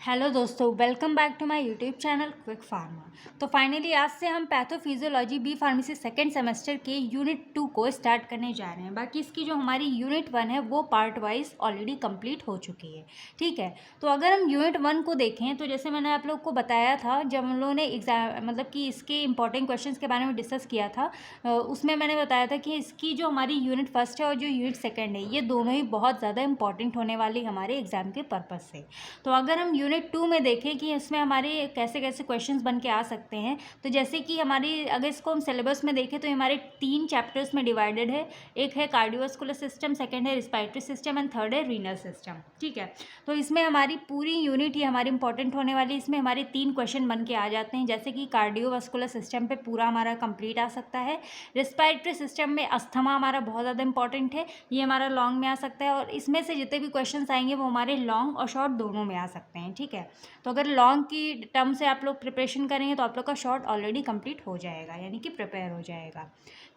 Hello दोस्तों, welcome back to my YouTube channel Quick Pharma. तो finally आज से हम pathophysiology B pharmacy second semester के यूनिट 2 को स्टार्ट करने जा रहे हैं। बाकी इसकी जो हमारी यूनिट 1 है वो पार्ट वाइज ऑलरेडी कंप्लीट हो चुकी है। ठीक है, तो अगर हम यूनिट 1 को देखें तो जैसे मैंने आप लोग को बताया था जब हम लोगों ने एग्जाम मतलब कि इसके इंपॉर्टेंट क्वेश्चन के बारे में डिस्कस किया था, उसमें मैंने बताया था कि इसकी जो हमारी यूनिट फर्स्ट है और जो यूनिट सेकेंड है ये दोनों ही बहुत ज़्यादा इंपॉर्टेंट होने वाली हमारे एग्जाम के पर्पज़ से। तो अगर हम यूनिट 2 में देखें कि इसमें हमारे कैसे कैसे क्वेश्चंस बन के आ सकते हैं, तो जैसे कि हमारी अगर इसको हम सिलेबस में देखें तो हमारे 3 चैप्टर्स में डिवाइडेड है। एक है कार्डियोवास्कुलर सिस्टम, सेकंड है रिस्पायरेटरी सिस्टम एंड थर्ड है रीनल सिस्टम। ठीक है, तो इसमें हमारी पूरी यूनिट ही हमारी इंपॉर्टेंट होने वाली। इसमें हमारे 3 क्वेश्चन बन के आ जाते हैं, जैसे कि कार्डियोवास्कुलर सिस्टम पे पूरा हमारा कंप्लीट आ सकता है। रिस्पायरेटरी सिस्टम में अस्थमा हमारा बहुत ज़्यादा इंपॉर्टेंट है, ये हमारा लॉन्ग में आ सकता है। और इसमें से जितने भी क्वेश्चन आएंगे वो हमारे लॉन्ग और शॉर्ट दोनों में आ सकते हैं। ठीक है, तो अगर लॉन्ग की टर्म से आप लोग प्रिपरेशन करेंगे तो आप लोग का शॉर्ट ऑलरेडी कंप्लीट हो जाएगा, यानी कि प्रिपेयर हो जाएगा।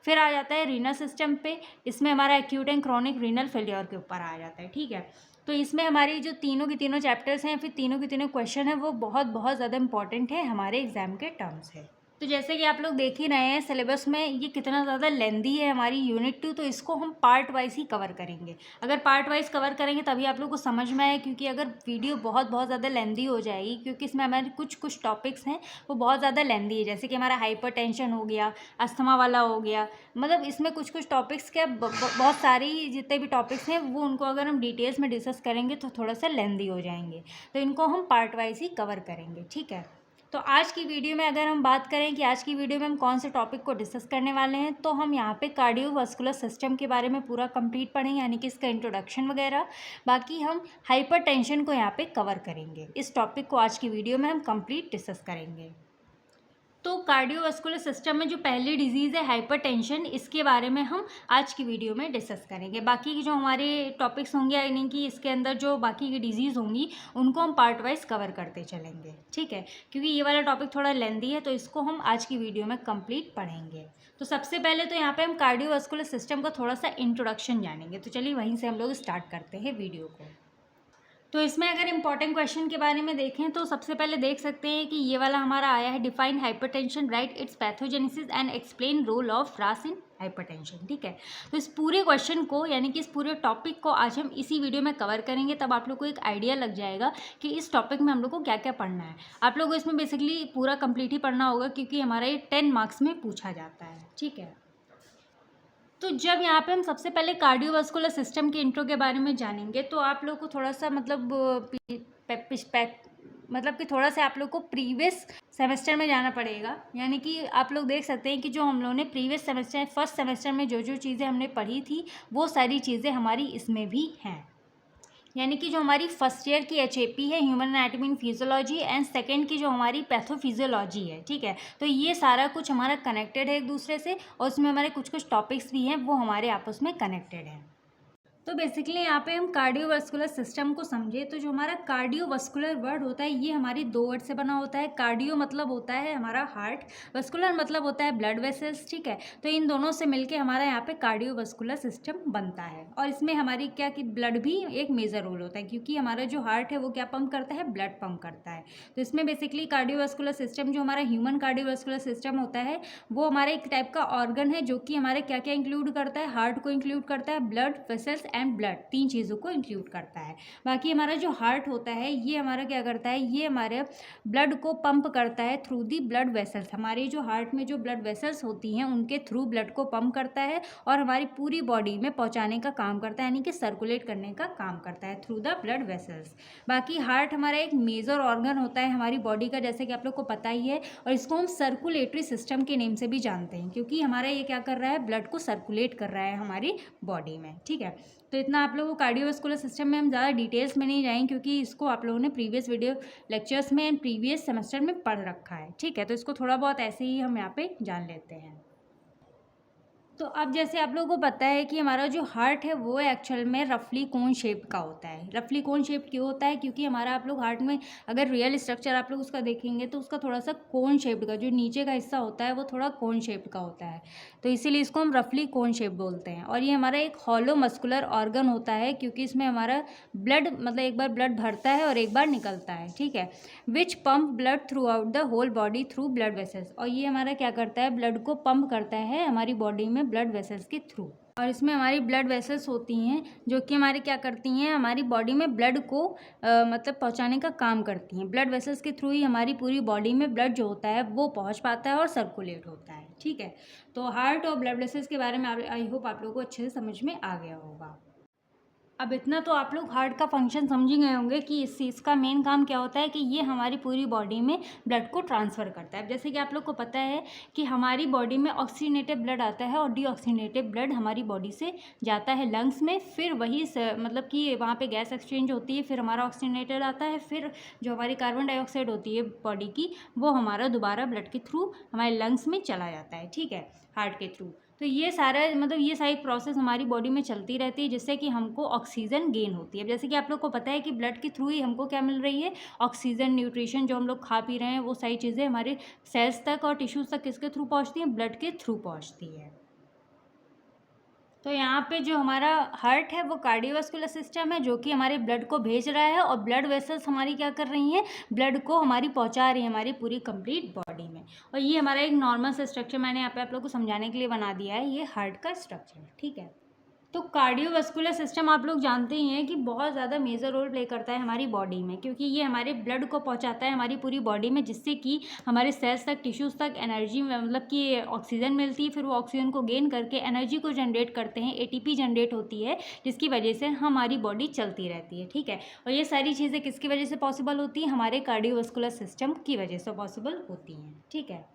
फिर आ जाता है रीनल सिस्टम पे, इसमें हमारा acute and chronic renal failure के ऊपर आ जाता है। ठीक है, तो इसमें हमारी जो तीनों की तीनों चैप्टर्स हैं, फिर तीनों की तीनों क्वेश्चन हैं, वो बहुत बहुत ज़्यादा इंपॉर्टेंट है हमारे एग्जाम के टर्म से। तो जैसे कि आप लोग देख ही रहे हैं सिलेबस में ये कितना ज़्यादा लेंदी है हमारी यूनिट 2, तो इसको हम पार्ट वाइज ही कवर करेंगे। अगर पार्ट वाइज कवर करेंगे तभी आप लोग को समझ में आए, क्योंकि अगर वीडियो बहुत बहुत ज़्यादा लेंदी हो जाएगी, क्योंकि इसमें हमारे कुछ टॉपिक्स हैं वो बहुत ज़्यादा लेंदी है। जैसे कि हमारा हाइपरटेंशन हो गया, अस्थमा वाला हो गया, मतलब इसमें कुछ टॉपिक्स क्या बहुत सारी जितने भी टॉपिक्स हैं वो उनको अगर हम डिटेल्स में डिस्कस करेंगे तो थोड़ा सा लेंदी हो जाएंगे, तो इनको हम पार्ट वाइज ही कवर करेंगे। ठीक है, तो आज की वीडियो में अगर हम बात करें कि आज की वीडियो में हम कौन से टॉपिक को डिस्कस करने वाले हैं, तो हम यहाँ पे कार्डियोवास्कुलर सिस्टम के बारे में पूरा कंप्लीट पढ़ेंगे, यानी कि इसका इंट्रोडक्शन वगैरह। बाकी हम हाइपरटेंशन को यहाँ पे कवर करेंगे। इस टॉपिक को आज की वीडियो में हम कंप्लीट डिस्कस करेंगे। तो कार्डियोवास्कुलर सिस्टम में जो पहली डिजीज़ है हाइपरटेंशन, इसके बारे में हम आज की वीडियो में डिस्कस करेंगे। बाकी की जो हमारे टॉपिक्स होंगे, यानी कि इसके अंदर जो बाकी की डिजीज़ होंगी उनको हम पार्ट वाइज कवर करते चलेंगे। ठीक है, क्योंकि ये वाला टॉपिक थोड़ा लेंदी है, तो इसको हम आज की वीडियो में कंप्लीट पढ़ेंगे। तो सबसे पहले तो यहाँ पे हम कार्डियोवास्कुलर सिस्टम का थोड़ा सा इंट्रोडक्शन जानेंगे। तो चलिए वहीं से हम लोग स्टार्ट करते हैं वीडियो को। तो इसमें अगर इंपॉर्टेंट क्वेश्चन के बारे में देखें तो सबसे पहले देख सकते हैं कि ये वाला हमारा आया है, define hypertension, write its pathogenesis and explain role of RAS in hypertension. ठीक है, तो इस पूरे क्वेश्चन को यानी कि इस पूरे टॉपिक को आज हम इसी वीडियो में कवर करेंगे, तब आप लोग को एक आइडिया लग जाएगा कि इस टॉपिक में हम लोग को क्या क्या पढ़ना है। आप लोग को इसमें बेसिकली पूरा कंप्लीट ही पढ़ना होगा, क्योंकि हमारा ये 10 मार्क्स में पूछा जाता है। ठीक है, तो जब यहाँ पे हम सबसे पहले कार्डियोवास्कुलर सिस्टम के इंट्रो के बारे में जानेंगे, तो आप लोग को थोड़ा सा मतलब कि थोड़ा सा आप लोग को प्रीवियस सेमेस्टर में जाना पड़ेगा। यानी कि आप लोग देख सकते हैं कि जो हम लोगों ने प्रीवियस सेमेस्टर फर्स्ट सेमेस्टर में जो जो चीज़ें हमने पढ़ी थी वो सारी चीज़ें हमारी इसमें भी हैं। यानी कि जो हमारी फर्स्ट ईयर की एचएपी है, human anatomy and physiology, and second की जो हमारी पैथोफिजियोलॉजी है। ठीक है, तो ये सारा कुछ हमारा कनेक्टेड है एक दूसरे से, और उसमें हमारे कुछ टॉपिक्स भी हैं वो हमारे आपस में कनेक्टेड हैं। तो बेसिकली यहाँ पे हम कार्डियोवास्कुलर सिस्टम को समझे तो जो हमारा कार्डियोवास्कुलर वर्ड होता है ये हमारी 2 वर्ड से बना होता है। कार्डियो मतलब होता है हमारा हार्ट, वास्कुलर मतलब होता है ब्लड वेसल्स। ठीक है, तो इन दोनों से मिलके हमारा यहाँ पे कार्डियोवास्कुलर सिस्टम बनता है। और इसमें हमारी क्या कि ब्लड भी एक मेजर रोल होता है, क्योंकि हमारा जो हार्ट है वो क्या पंप करता है, ब्लड पंप करता है। तो इसमें बेसिकली कार्डियोवास्कुलर सिस्टम जो हमारा ह्यूमन कार्डियोवास्कुलर सिस्टम होता है वो हमारा एक टाइप का ऑर्गन है, जो कि हमारे क्या क्या इंक्लूड करता है, हार्ट को इंक्लूड करता है, ब्लड वेसल्स एंड ब्लड, 3 चीज़ों को इंक्लूड करता है। बाकी हमारा जो हार्ट होता है ये हमारा क्या करता है, ये हमारे ब्लड को पंप करता है थ्रू दी ब्लड वेसल्स। हमारी जो हार्ट में जो ब्लड वेसल्स होती हैं उनके थ्रू ब्लड को पंप करता है और हमारी पूरी बॉडी में पहुंचाने का काम करता है, यानी कि सर्कुलेट करने का काम करता है थ्रू द ब्लड वेसल्स। बाकी हार्ट हमारा एक मेजर ऑर्गन होता है हमारी बॉडी का, जैसे कि आप लोग को पता ही है, और इसको हम सर्कुलेटरी सिस्टम के नेम से भी जानते हैं, क्योंकि हमारा ये क्या कर रहा है, ब्लड को सर्कुलेट कर रहा है हमारी बॉडी में। ठीक है, तो इतना आप लोगों को कार्डियोवास्कुलर सिस्टम में हम ज़्यादा डिटेल्स में नहीं जाएंगे, क्योंकि इसको आप लोगों ने प्रीवियस वीडियो लेक्चर्स में एंड प्रीवियस सेमेस्टर में पढ़ रखा है। ठीक है, तो इसको थोड़ा बहुत ऐसे ही हम यहाँ पे जान लेते हैं। तो अब जैसे आप लोगों को पता है कि हमारा जो हार्ट है वो एक्चुअल में रफली कोन शेप का होता है। रफली कोन शेप क्यों होता है? क्योंकि हमारा आप लोग हार्ट में अगर रियल स्ट्रक्चर आप लोग उसका देखेंगे तो उसका थोड़ा सा कोन शेप का जो नीचे का हिस्सा होता है वो थोड़ा कोन शेप का होता है, तो इसीलिए इसको हम रफली कोन शेप बोलते हैं। और ये हमारा एक हॉलो मस्कुलर ऑर्गन होता है, क्योंकि इसमें हमारा ब्लड मतलब एक बार ब्लड भरता है और एक बार निकलता है, ठीक है, which pump blood throughout the whole body through blood vessels. और ये हमारा क्या करता है? ब्लड को पंप करता है हमारी बॉडी में ब्लड वेसल्स के थ्रू। और इसमें हमारी ब्लड वेसल्स होती हैं जो कि हमारी क्या करती हैं? हमारी बॉडी में ब्लड को मतलब पहुंचाने का काम करती हैं। ब्लड वेसल्स के थ्रू ही हमारी पूरी बॉडी में ब्लड जो होता है वो पहुंच पाता है और सर्कुलेट होता है, ठीक है। तो हार्ट और ब्लड वेसल्स के बारे में आई होप आप लोगों को अच्छे से समझ में आ गया होगा। अब इतना तो आप लोग हार्ट का फंक्शन समझ ही गए होंगे कि इसका मेन काम क्या होता है कि ये हमारी पूरी बॉडी में ब्लड को ट्रांसफ़र करता है। जैसे कि आप लोग को पता है कि हमारी बॉडी में ऑक्सीजनेटेड ब्लड आता है और डीऑक्सीजनेटेड ब्लड हमारी बॉडी से जाता है लंग्स में, फिर वही मतलब कि वहाँ पे गैस एक्सचेंज होती है, फिर हमारा ऑक्सीजनेटेड आता है, फिर जो हमारी कार्बन डाइऑक्साइड होती है बॉडी की वो हमारा दोबारा ब्लड के थ्रू हमारे लंग्स में चला जाता है, ठीक है, हार्ट के थ्रू। तो ये सारा मतलब ये सारी प्रोसेस हमारी बॉडी में चलती रहती है जिससे कि हमको ऑक्सीजन गेन होती है। जैसे कि आप लोग को पता है कि ब्लड के थ्रू ही हमको क्या मिल रही है? ऑक्सीजन, न्यूट्रिशन, जो हम लोग खा पी रहे हैं वो सारी चीज़ें हमारे सेल्स तक और टिश्यूज़ तक किसके थ्रू पहुंचती हैं? ब्लड के थ्रू पहुंचती है। तो यहाँ पे जो हमारा हार्ट है वो कार्डियोवास्कुलर सिस्टम है जो कि हमारे ब्लड को भेज रहा है, और ब्लड वेसल्स हमारी क्या कर रही हैं? ब्लड को हमारी पहुँचा रही है हमारी पूरी कंप्लीट बॉडी में। और ये हमारा एक नॉर्मल सा स्ट्रक्चर मैंने यहाँ पे आप लोग को समझाने के लिए बना दिया है, ये हार्ट का स्ट्रक्चर, ठीक है। तो कार्डियोवास्कुलर सिस्टम आप लोग जानते ही हैं कि बहुत ज़्यादा मेजर रोल प्ले करता है हमारी बॉडी में, क्योंकि ये हमारे ब्लड को पहुंचाता है हमारी पूरी बॉडी में, जिससे कि हमारे सेल्स तक, टिश्यूज़ तक एनर्जी मतलब कि ऑक्सीजन मिलती है, फिर वो ऑक्सीजन को गेन करके एनर्जी को जनरेट करते हैं, एटीपी जनरेट होती है, जिसकी वजह से हमारी बॉडी चलती रहती है, ठीक है। और ये सारी चीज़ें किसकी वजह से पॉसिबल होती हैं? हमारे कार्डियोवास्कुलर सिस्टम की वजह से पॉसिबल होती हैं, ठीक है।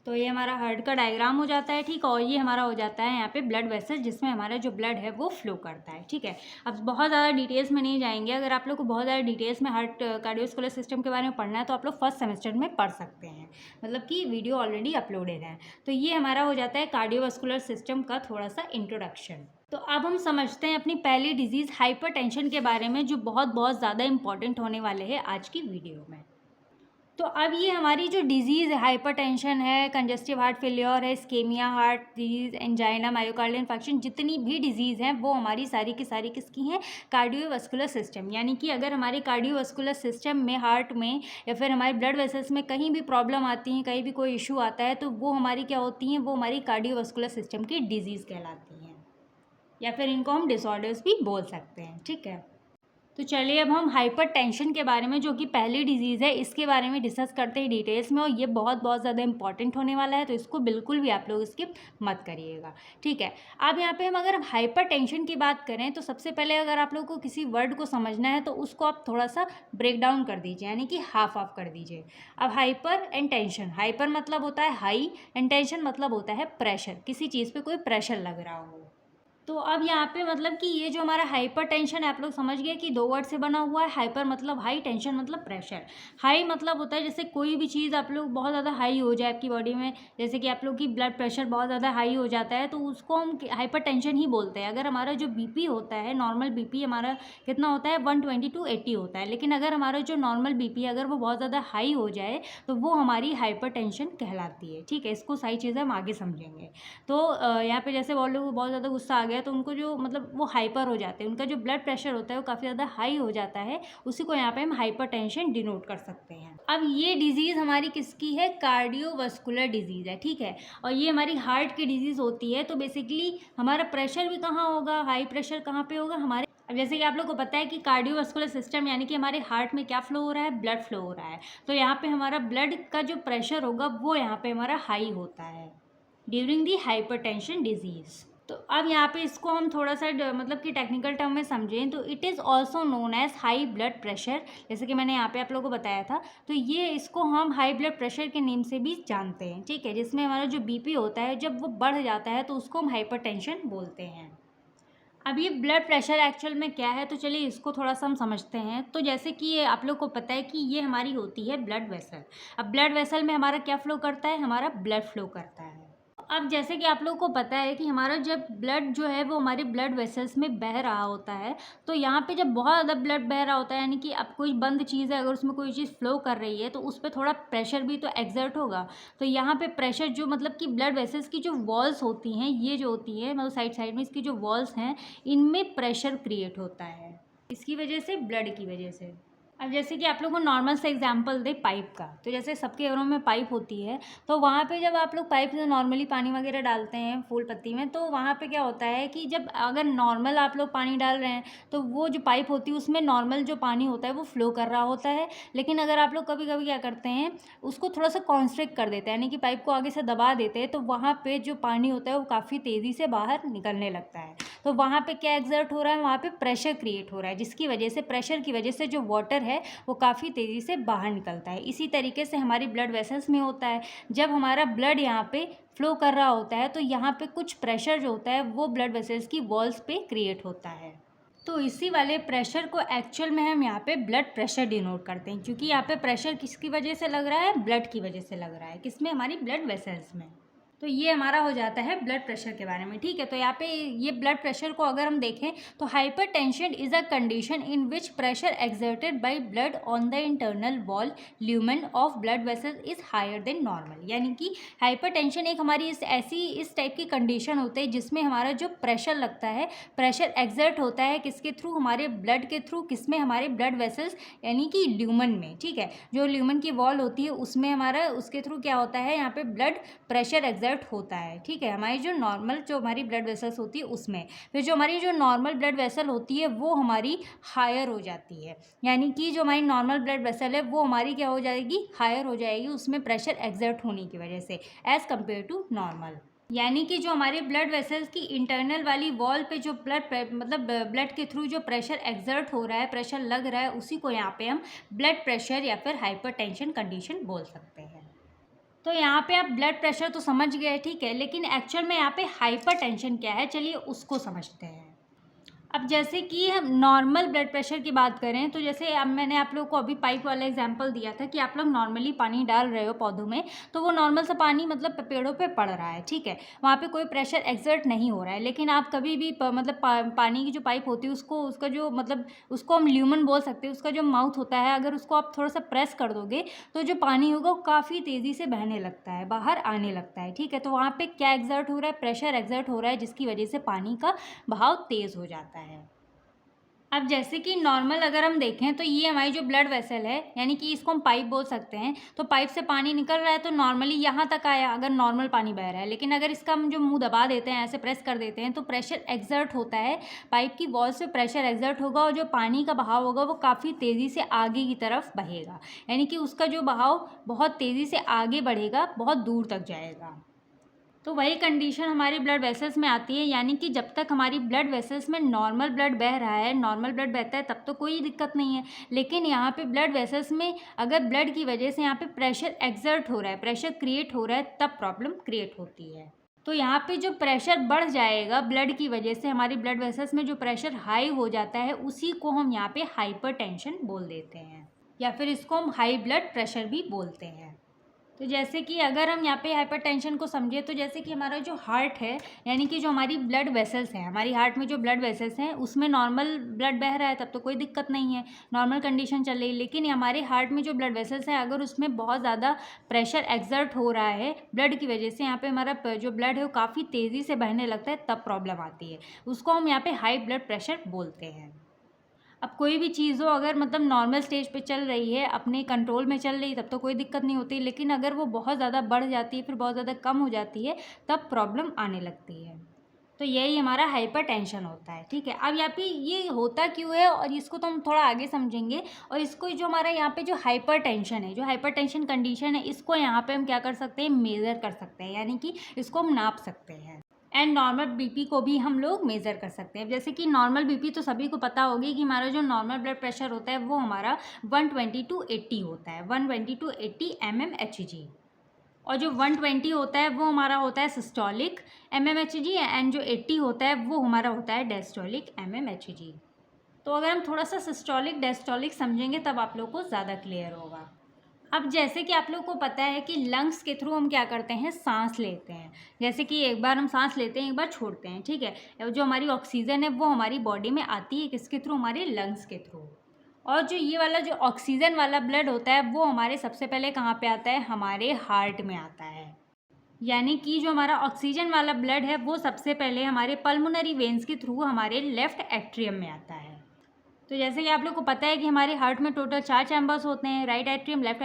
तो ये हमारा हार्ट का डायग्राम हो जाता है, ठीक है। और ये हमारा हो जाता है यहाँ पे ब्लड वेसल, जिसमें हमारा जो ब्लड है वो फ्लो करता है, ठीक है। अब बहुत ज़्यादा डिटेल्स में नहीं जाएंगे। अगर आप लोग को बहुत ज़्यादा डिटेल्स में हार्ट कार्डियोवास्कुलर सिस्टम के बारे में पढ़ना है तो आप लोग फर्स्ट सेमेस्टर में पढ़ सकते हैं, मतलब कि वीडियो ऑलरेडी अपलोडेड है। तो ये हमारा हो जाता है कार्डियोवास्कुलर सिस्टम का थोड़ा सा इंट्रोडक्शन। तो अब हम समझते हैं अपनी पहली डिजीज़ हाइपरटेंशन के बारे में, जो बहुत ज़्यादा इंपॉर्टेंट होने वाले हैं आज की वीडियो में। तो अब ये हमारी जो डिज़ीज़ है, हाइपरटेंशन है, कंजेस्टिव हार्ट फेलियर है, ischemia heart disease, angina, myocardial infection, जितनी भी डिजीज़ हैं वो हमारी सारी की सारी किसकी हैं? Cardiovascular system. यानी कि अगर हमारे कार्डियोवास्कुलर सिस्टम में, हार्ट में या फिर हमारे ब्लड वेसल्स में कहीं भी प्रॉब्लम आती है, कहीं भी कोई इशू आता है, तो वो हमारी क्या होती हैं? वो हमारी कार्डियोवास्कुलर सिस्टम की डिजीज़ कहलाती हैं, या फिर इनको हम डिसऑर्डर्स भी बोल सकते हैं, ठीक है। तो चलिए अब हम हाइपरटेंशन के बारे में, जो कि पहली डिजीज़ है, इसके बारे में डिस्कस करते हैं डिटेल्स में। और ये बहुत ज़्यादा इंपॉर्टेंट होने वाला है, तो इसको बिल्कुल भी आप लोग स्किप मत करिएगा, ठीक है। अब यहाँ पे हम अगर हाइपरटेंशन की बात करें तो सबसे पहले अगर आप लोग को किसी वर्ड को समझना है तो उसको आप थोड़ा सा ब्रेक डाउन कर दीजिए, यानी कि हाफ ऑफ कर दीजिए। अब हाइपर एंड टेंशन, हाइपर मतलब होता है हाई, एंड टेंशन मतलब होता है प्रेशर, किसी चीज़ पर कोई प्रेशर लग रहा हो। तो अब यहाँ पे मतलब कि ये जो हमारा हाइपर टेंशन है, आप लोग समझ गए कि दो वर्ड से बना हुआ है। हाइपर मतलब हाई, टेंशन मतलब प्रेशर। हाई मतलब होता है जैसे कोई भी चीज़ आप लोग बहुत ज़्यादा हाई हो जाए आपकी बॉडी में, जैसे कि आप लोग की ब्लड प्रेशर बहुत ज़्यादा हाई हो जाता है, तो उसको हम हाइपर टेंशन ही बोलते हैं। अगर हमारा जो बीपी होता है, नॉर्मल बीपी हमारा कितना होता है? 120 to 80 होता है, लेकिन अगर हमारा जो नॉर्मल बीपी अगर वो बहुत ज़्यादा हाई हो जाए तो वो हमारी हाइपर टेंशन कहलाती है, ठीक है। इसको सारी चीज़ें हम आगे समझेंगे। तो यहाँ पे जैसे वो लोग बहुत ज़्यादा गुस्सा आ गया तो उनको जो मतलब वो हाइपर हो जाते हैं, उनका जो ब्लड प्रेशर होता है वो काफ़ी ज़्यादा हाई हो जाता है, उसी को यहाँ पे हम हाइपरटेंशन डिनोट कर सकते हैं। अब ये डिजीज़ हमारी किसकी है? कार्डियोवास्कुलर डिजीज़ है, ठीक है। और ये हमारी हार्ट की डिजीज़ होती है। तो बेसिकली हमारा प्रेशर भी कहाँ होगा? हाई प्रेशर कहाँ पे होगा? हमारे, अब जैसे कि आप लोग को पता है कि कार्डियोवास्कुलर सिस्टम यानी कि हमारे हार्ट में क्या फ्लो हो रहा है? ब्लड फ्लो हो रहा है। तो यहाँ पे हमारा ब्लड का जो प्रेशर होगा वो यहाँ पे हमारा हाई होता है ड्यूरिंग दी हाइपरटेंशन डिजीज़। तो अब यहाँ पे इसको हम थोड़ा सा मतलब कि टेक्निकल टर्म में समझें तो it is also known as high blood pressure, जैसे कि मैंने यहाँ पे आप लोगों को बताया था। तो ये इसको हम हाई ब्लड प्रेशर के नेम से भी जानते हैं, ठीक है, जिसमें हमारा जो बीपी होता है जब वो बढ़ जाता है तो उसको हम हाइपरटेंशन बोलते हैं। अब ये ब्लड प्रेशर एक्चुअल में क्या है, तो चलिए इसको थोड़ा सा हम समझते हैं। तो जैसे कि ये आप लोग को पता है कि ये हमारी होती है ब्लड वेसल। अब ब्लड वेसल में हमारा क्या फ़्लो करता है? हमारा ब्लड फ्लो करता है। अब जैसे कि आप लोगों को पता है कि हमारा जब ब्लड जो है वो हमारे ब्लड वेसल्स में बह रहा होता है, तो यहाँ पे जब बहुत ज़्यादा ब्लड बह रहा होता है, यानी कि अब कोई बंद चीज़ है, अगर उसमें कोई चीज़ फ्लो कर रही है तो उस पर थोड़ा प्रेशर भी तो एक्सर्ट होगा। तो यहाँ पे प्रेशर जो मतलब कि ब्लड वेसल्स की जो वॉल्स होती हैं, ये जो होती है मतलब साइड साइड में इसकी जो वॉल्स हैं, इनमें प्रेशर क्रिएट होता है, इसकी वजह से, ब्लड की वजह से। अब जैसे कि आप लोग को नॉर्मल से एग्जांपल दे पाइप का, तो जैसे सबके घरों में पाइप होती है, तो वहाँ पे जब आप लोग पाइप से नॉर्मली पानी वगैरह डालते हैं फूल पत्ती में, तो वहाँ पे क्या होता है कि जब अगर नॉर्मल आप लोग पानी डाल रहे हैं तो वो जो पाइप होती है उसमें नॉर्मल जो पानी होता है वो फ्लो कर रहा होता है। लेकिन अगर आप लोग कभी कभी क्या करते हैं, उसको थोड़ा सा कॉन्स्ट्रिक्ट कर देते हैं, यानी कि पाइप को आगे से दबा देते हैं, तो वहाँ पर जो पानी होता है वो काफ़ी तेज़ी से बाहर निकलने लगता है। तो वहाँ पर क्या एग्जर्ट हो रहा है, वहाँ पर प्रेशर क्रिएट हो रहा है, जिसकी वजह से, प्रेशर की वजह से जो वाटर है वो काफ़ी तेज़ी से बाहर निकलता है। इसी तरीके से हमारी ब्लड वेसल्स में होता है, जब हमारा ब्लड यहाँ पे फ्लो कर रहा होता है तो यहाँ पे कुछ प्रेशर जो होता है वो ब्लड वेसल्स की वॉल्स पे क्रिएट होता है। तो इसी वाले प्रेशर को एक्चुअल में हम यहाँ पे ब्लड प्रेशर डिनोट करते हैं, क्योंकि यहाँ पे प्रेशर किसकी वजह से लग रहा है, ब्लड की वजह से लग रहा है, किसमें, हमारी ब्लड वेसल्स में। तो ये हमारा हो जाता है ब्लड प्रेशर के बारे में, ठीक है। तो यहाँ पे ये ब्लड प्रेशर को अगर हम देखें तो hypertension is a condition in which pressure exerted by blood on the internal wall lumen of blood vessel is higher than normal. यानी कि हाइपरटेंशन एक हमारी इस टाइप की कंडीशन होती है जिसमें हमारा जो प्रेशर लगता है, प्रेशर एक्सर्ट होता है किसके थ्रू, हमारे ब्लड के थ्रू, किसमें, हमारे ब्लड वेसल्स यानी कि ल्यूमन में, ठीक है। जो ल्यूमन की वॉल होती है उसमें हमारा, उसके थ्रू क्या होता है, यहाँ पे ब्लड प्रेशर एक्सर्ट होता है, ठीक है, हमारी जो नॉर्मल जो हमारी ब्लड वेसल्स होती है उसमें। फिर जो हमारी जो नॉर्मल ब्लड वेसल होती है वो हमारी हायर हो जाती है, यानी कि जो हमारी नॉर्मल ब्लड वेसल है वो हमारी क्या हो जाएगी, हायर हो जाएगी, उसमें प्रेशर एक्सर्ट होने की वजह से, एज़ कम्पेयर टू नॉर्मल। यानी कि जो हमारे ब्लड वेसल्स की इंटरनल वाली वॉल पे जो मतलब ब्लड के थ्रू जो प्रेशर एक्सर्ट हो रहा है, प्रेशर लग रहा है, उसी को यहाँ पे हम ब्लड प्रेशर या फिर हाइपरटेंशन कंडीशन बोल सकते हैं। तो यहाँ पे आप ब्लड प्रेशर तो समझ गए, ठीक है, लेकिन एक्चुअल में यहाँ पे हाइपरटेंशन क्या है, चलिए उसको समझते हैं। अब जैसे कि हम नॉर्मल ब्लड प्रेशर की बात करें तो जैसे अब मैंने आप लोगों को अभी पाइप वाला एग्जांपल दिया था कि आप लोग नॉर्मली पानी डाल रहे हो पौधों में, तो वो नॉर्मल सा पानी मतलब पेड़ों पे पड़ रहा है, ठीक है, वहाँ पे कोई प्रेशर एक्सर्ट नहीं हो रहा है। लेकिन आप कभी भी मतलब पानी की जो पाइप होती है उसको, उसका जो मतलब उसको हम ल्यूमन बोल सकते हैं, उसका जो माउथ होता है, अगर उसको आप थोड़ा सा प्रेस कर दोगे तो जो पानी होगा वो काफ़ी तेज़ी से बहने लगता है, बाहर आने लगता है, ठीक है। तो वहाँ पर क्या एक्सर्ट हो रहा है, प्रेशर एक्सर्ट हो रहा है, जिसकी वजह से पानी का बहाव तेज़ हो जाता है। अब जैसे कि नॉर्मल अगर हम देखें तो ये हमारी जो ब्लड वेसल है, यानी कि इसको हम पाइप बोल सकते हैं, तो पाइप से पानी निकल रहा है तो नॉर्मली यहाँ तक आया अगर नॉर्मल पानी बह रहा है। लेकिन अगर इसका हम जो मुंह दबा देते हैं, ऐसे प्रेस कर देते हैं, तो प्रेशर एक्सर्ट होता है, पाइप की वॉल से प्रेशर एक्सर्ट होगा और जो पानी का बहाव होगा वो काफ़ी तेज़ी से आगे की तरफ बहेगा, यानी कि उसका जो बहाव बहुत तेज़ी से आगे बढ़ेगा, बहुत दूर तक जाएगा। तो वही कंडीशन हमारी ब्लड वेसल्स में आती है, यानी कि जब तक हमारी ब्लड वेसल्स में नॉर्मल ब्लड बह रहा है, नॉर्मल ब्लड बहता है, तब तो कोई दिक्कत नहीं है। लेकिन यहाँ पे ब्लड वेसल्स में अगर ब्लड की वजह से यहाँ पे प्रेशर एक्सर्ट हो रहा है, प्रेशर क्रिएट हो रहा है, तब प्रॉब्लम क्रिएट होती है। तो यहाँ पे जो प्रेशर बढ़ जाएगा ब्लड की वजह से, हमारी ब्लड वेसल्स में जो प्रेशर हाई हो जाता है, उसी को हम यहाँ पे हाइपरटेंशन बोल देते हैं, या फिर इसको हम हाई ब्लड प्रेशर भी बोलते हैं। तो जैसे कि अगर हम यहाँ पे हाइपरटेंशन को समझे तो जैसे कि हमारा जो हार्ट है, यानी कि जो हमारी ब्लड वेसल्स हैं, हमारी हार्ट में जो ब्लड वेसल्स हैं उसमें नॉर्मल ब्लड बह रहा है, तब तो कोई दिक्कत नहीं है, नॉर्मल कंडीशन चल रही है। लेकिन हमारे हार्ट में जो ब्लड वेसल्स हैं, अगर उसमें बहुत ज़्यादा प्रेशर एक्सर्ट हो रहा है ब्लड की वजह से, यहाँ पर हमारा जो ब्लड है वो काफ़ी तेज़ी से बहने लगता है, तब प्रॉब्लम आती है, उसको हम यहाँ पर हाई ब्लड प्रेशर बोलते हैं। अब कोई भी चीज़ हो, अगर मतलब नॉर्मल स्टेज पे चल रही है, अपने कंट्रोल में चल रही है, तब तो कोई दिक्कत नहीं होती। लेकिन अगर वो बहुत ज़्यादा बढ़ जाती है, फिर बहुत ज़्यादा कम हो जाती है, तब प्रॉब्लम आने लगती है। तो यही हमारा हाइपरटेंशन होता है, ठीक है। अब यहाँ पे ये होता क्यों है और इसको तो हम थोड़ा आगे समझेंगे। और इसको जो हमारा यहाँ पे जो हाइपरटेंशन है, जो हाइपरटेंशन कंडीशन है, इसको यहाँ पे हम क्या कर सकते हैं, मेज़र कर सकते हैं, यानी कि इसको हम नाप सकते हैं। एंड नॉर्मल बीपी को भी हम लोग मेज़र कर सकते हैं। जैसे कि नॉर्मल बीपी तो सभी को पता होगी कि हमारा जो नॉर्मल ब्लड प्रेशर होता है वो हमारा 120 to 80 होता है, 120 to 80 mmHg। और जो 120 होता है वो हमारा होता है सिस्टोलिक mmHg, एंड जो 80 होता है वो हमारा होता है डायस्टोलिक mmHg। तो अगर हम थोड़ा सा सिस्टोलिक डायस्टोलिक समझेंगे तब आप लोग को ज़्यादा क्लियर होगा। अब जैसे कि आप लोगों को पता है कि लंग्स के थ्रू हम क्या करते हैं, सांस लेते हैं। जैसे कि एक बार हम सांस लेते हैं, एक बार छोड़ते हैं, ठीक है। जो हमारी ऑक्सीजन है वो हमारी बॉडी में आती है किसके थ्रू, हमारे लंग्स के थ्रू। और जो ये वाला जो ऑक्सीजन वाला ब्लड होता है वो हमारे सबसे पहले कहाँ पे आता है, हमारे हार्ट में आता है। यानी कि जो हमारा ऑक्सीजन वाला ब्लड है वो सबसे पहले हमारे पल्मोनरी वेन्स के थ्रू हमारे लेफ्ट एट्रियम में आता है। तो जैसे कि आप लोग को पता है कि हमारे हार्ट में टोटल 4 चैम्बर्स होते हैं, right atrium, right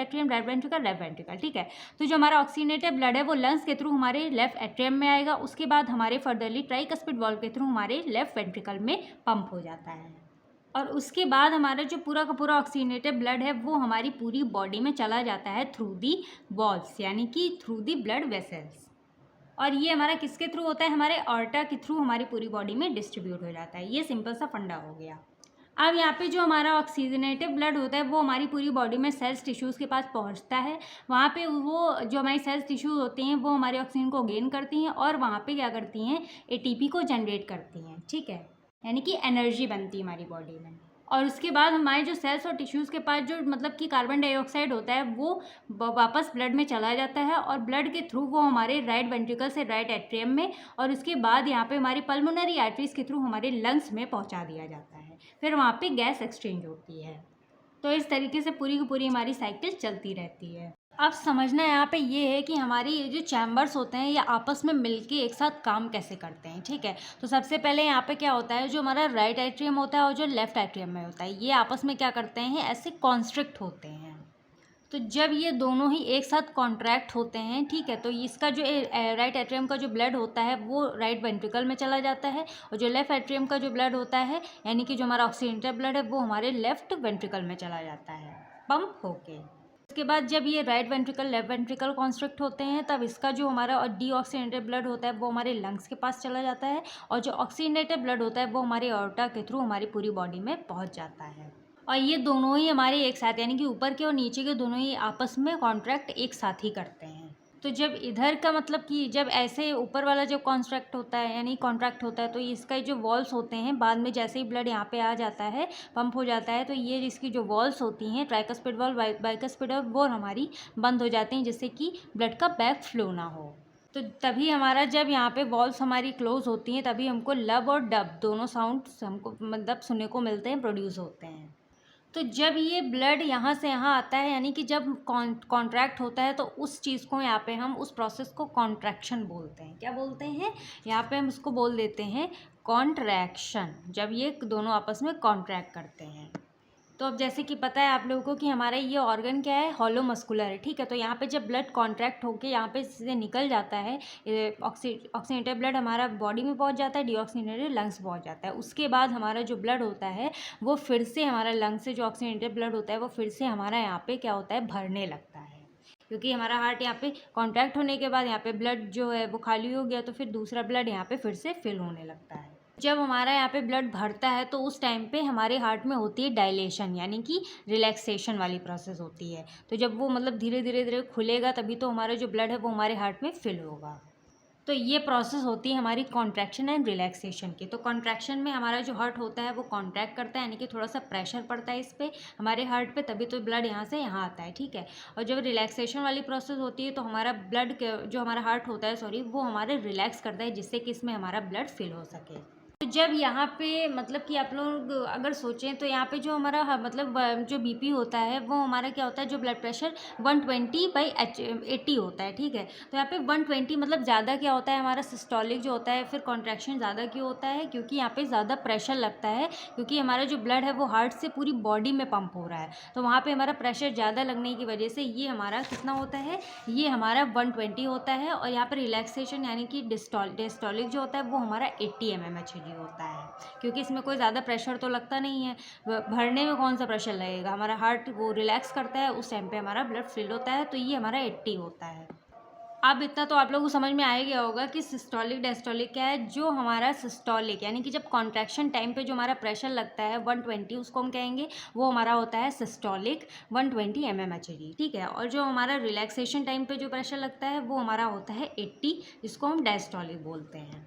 ventricle, left ventricle, ठीक है। तो जो हमारा ऑक्सीजनेटेड ब्लड है वो लंग्स के थ्रू हमारे लेफ्ट एट्रियम में आएगा, उसके बाद हमारे फर्दरली ट्राइकस्पिड वाल्व के थ्रू हमारे लेफ्ट वेंट्रिकल में पंप हो जाता है। और उसके बाद हमारा जो पूरा का पूरा ऑक्सीजनेटेड ब्लड है वो हमारी पूरी बॉडी में चला जाता है थ्रू दी वॉल्व्स, यानी कि थ्रू दी ब्लड वेसल्स। और ये हमारा किसके थ्रू होता है, हमारे ऑर्टा के थ्रू हमारी पूरी बॉडी में डिस्ट्रीब्यूट हो जाता है। ये सिंपल सा फंडा हो गया। अब यहाँ पे जो हमारा ऑक्सीजनेटिव ब्लड होता है वो हमारी पूरी बॉडी में सेल्स टिश्यूज़ के पास पहुँचता है। वहाँ पे वो जो हमारी सेल्स टिश्यूज़ होती हैं वो हमारे ऑक्सीजन को गेन करती हैं और वहाँ पे क्या करती हैं, एटीपी को जनरेट करती हैं, ठीक है। यानी कि एनर्जी बनती है हमारी बॉडी में। और उसके बाद हमारे जो सेल्स और टिश्यूज़ के पास जो मतलब कि कार्बन डाइऑक्साइड होता है वो वापस ब्लड में चला जाता है और ब्लड के थ्रू वो हमारे राइट वेंट्रिकल से राइट एट्रियम में और उसके बाद यहाँ पे हमारी पल्मोनरी आर्टरीज के थ्रू हमारे लंग्स में पहुँचा दिया जाता है। फिर वहाँ पे गैस एक्सचेंज होती है। तो इस तरीके से पूरी की पूरी हमारी साइकिल चलती रहती है। अब समझना यहाँ पे ये है कि हमारी ये जो चैम्बर्स होते हैं ये आपस में मिलके एक साथ काम कैसे करते हैं, ठीक है। तो सबसे पहले यहाँ पे क्या होता है, जो हमारा राइट एट्रियम होता है और जो लेफ्ट एट्रियम में होता है ये आपस में क्या करते हैं, ऐसे कॉन्स्ट्रिक्ट होते हैं। तो जब ये दोनों ही एक साथ कॉन्ट्रैक्ट होते हैं, ठीक है, तो इसका जो राइट एट्रियम का जो ब्लड होता है वो राइट वेंट्रिकल में चला जाता है और जो लेफ्ट एट्रियम का जो ब्लड होता है यानी कि जो हमारा ऑक्सीजनेटेड ब्लड है वो हमारे लेफ्ट वेंट्रिकल में चला जाता है पंप होके। उसके बाद जब ये right ventricle left ventricle constrict होते हैं तब इसका जो हमारा डीऑक्सीजनेटेड ब्लड होता है वो हमारे लंग्स के पास चला जाता है और जो ऑक्सीजनेटेड ब्लड होता है वो हमारे ऑर्टा के थ्रू हमारी पूरी बॉडी में पहुँच जाता है। और ये दोनों ही हमारे एक साथ यानी कि ऊपर के और नीचे के दोनों ही आपस में कॉन्ट्रैक्ट एक साथ ही करते हैं। तो जब इधर का मतलब कि जब ऐसे ऊपर वाला जब कॉन्ट्रैक्ट होता है यानी कॉन्ट्रैक्ट होता है तो इसका जो वॉल्स होते हैं बाद में जैसे ही ब्लड यहाँ पे आ जाता है पंप हो जाता है तो ये इसकी जो वॉल्स होती हैं ट्राइकस्पिड वॉल्व बाइकस्पिड वॉल्व वो हमारी बंद हो जाती हैं जिससे कि ब्लड का बैक फ्लो ना हो। तो तभी हमारा जब यहाँ पे वॉल्व्स हमारी क्लोज होती हैं तभी हमको लब और डब दोनों साउंड हमको मतलब सुनने को मिलते हैं, प्रोड्यूस होते हैं। तो जब ये ब्लड यहाँ से यहाँ आता है यानी कि जब कॉन्ट्रैक्ट होता है तो उस चीज़ को यहाँ पे हम उस प्रोसेस को कॉन्ट्रैक्शन बोलते हैं। क्या बोलते हैं, यहाँ पे हम इसको बोल देते हैं कॉन्ट्रैक्शन, जब ये दोनों आपस में कॉन्ट्रैक्ट करते हैं। तो अब जैसे कि पता है आप लोगों को कि हमारा ये ऑर्गन क्या है, हॉलो मस्कुलर है, ठीक है। तो यहाँ पे जब ब्लड कॉन्ट्रैक्ट होके यहाँ पे से निकल जाता है ऑक्सीजनेटेड ब्लड हमारा बॉडी में पहुँच जाता है, डीऑक्सीजनेटेड लंग्स पहुँच जाता है। उसके बाद हमारा जो ब्लड होता है वो फिर से हमारा लंग्स से जो ऑक्सीजनेटेड ब्लड होता है वो फिर से हमारा यहाँ पे क्या होता है, भरने लगता है। क्योंकि हमारा हार्ट यहाँ पे कॉन्ट्रैक्ट होने के बाद यहाँ पे ब्लड जो है वो खाली हो गया तो फिर दूसरा ब्लड यहाँ पे फिर से फिल होने लगता है। जब हमारा यहाँ पे ब्लड भरता है तो उस टाइम पे हमारे हार्ट में होती है डायलेशन यानी कि रिलैक्सेशन वाली प्रोसेस होती है। तो जब वो मतलब धीरे धीरे धीरे खुलेगा तभी तो हमारा जो ब्लड है वो हमारे हार्ट में फिल होगा। तो ये प्रोसेस होती है हमारी कॉन्ट्रैक्शन एंड रिलैक्सेशन की। तो कॉन्ट्रैक्शन में हमारा जो हार्ट होता है वो कॉन्ट्रैक्ट करता है यानी कि थोड़ा सा प्रेशर पड़ता है इस पर हमारे हार्ट पे तभी तो ब्लड यहाँ से यहाँ आता है, ठीक है। और जब रिलैक्सेशन वाली प्रोसेस होती है तो हमारा ब्लड जो हमारा हार्ट होता है वो हमारे रिलैक्स करता है जिससे कि इसमें हमारा ब्लड फिल हो सके। तो जब यहाँ पे मतलब कि आप लोग अगर सोचें तो यहाँ पे जो हमारा मतलब जो बीपी होता है वो हमारा क्या होता है, जो ब्लड प्रेशर 120/80 होता है, ठीक है। तो यहाँ पे 120 मतलब ज़्यादा क्या होता है, हमारा सिस्टोलिक जो होता है फिर कॉन्ट्रैक्शन ज़्यादा क्यों होता है, क्योंकि यहाँ पे ज़्यादा प्रेशर लगता है क्योंकि हमारा जो ब्लड है वो हार्ट से पूरी बॉडी में पंप हो रहा है। तो वहाँ पर हमारा प्रेशर ज़्यादा लगने की वजह से ये हमारा कितना होता है, ये हमारा 120 होता है। और यहाँ पर रिलैक्सेशन यानी कि डिस्टोलिक जो होता है वो हमारा 80 mmHg होता है क्योंकि इसमें कोई ज़्यादा प्रेशर तो लगता नहीं है। भरने में कौन सा प्रेशर लगेगा, हमारा हार्ट वो रिलैक्स करता है उस टाइम पे हमारा ब्लड फिल होता है। तो ये हमारा 80 होता है। अब इतना तो आप लोगों को समझ में आ गया होगा कि सिस्टोलिक डायस्टोलिक क्या है। जो हमारा सिस्टोलिक यानी कि जब कॉन्ट्रैक्शन टाइम पे जो हमारा प्रेशर लगता है 120 उसको हम कहेंगे वो हमारा होता है सिस्टोलिक 120 mmHg, ठीक है। और जो हमारा रिलैक्सेशन टाइम पे जो प्रेशर लगता है वो हमारा होता है 80 जिसको हम डायस्टोलिक बोलते हैं।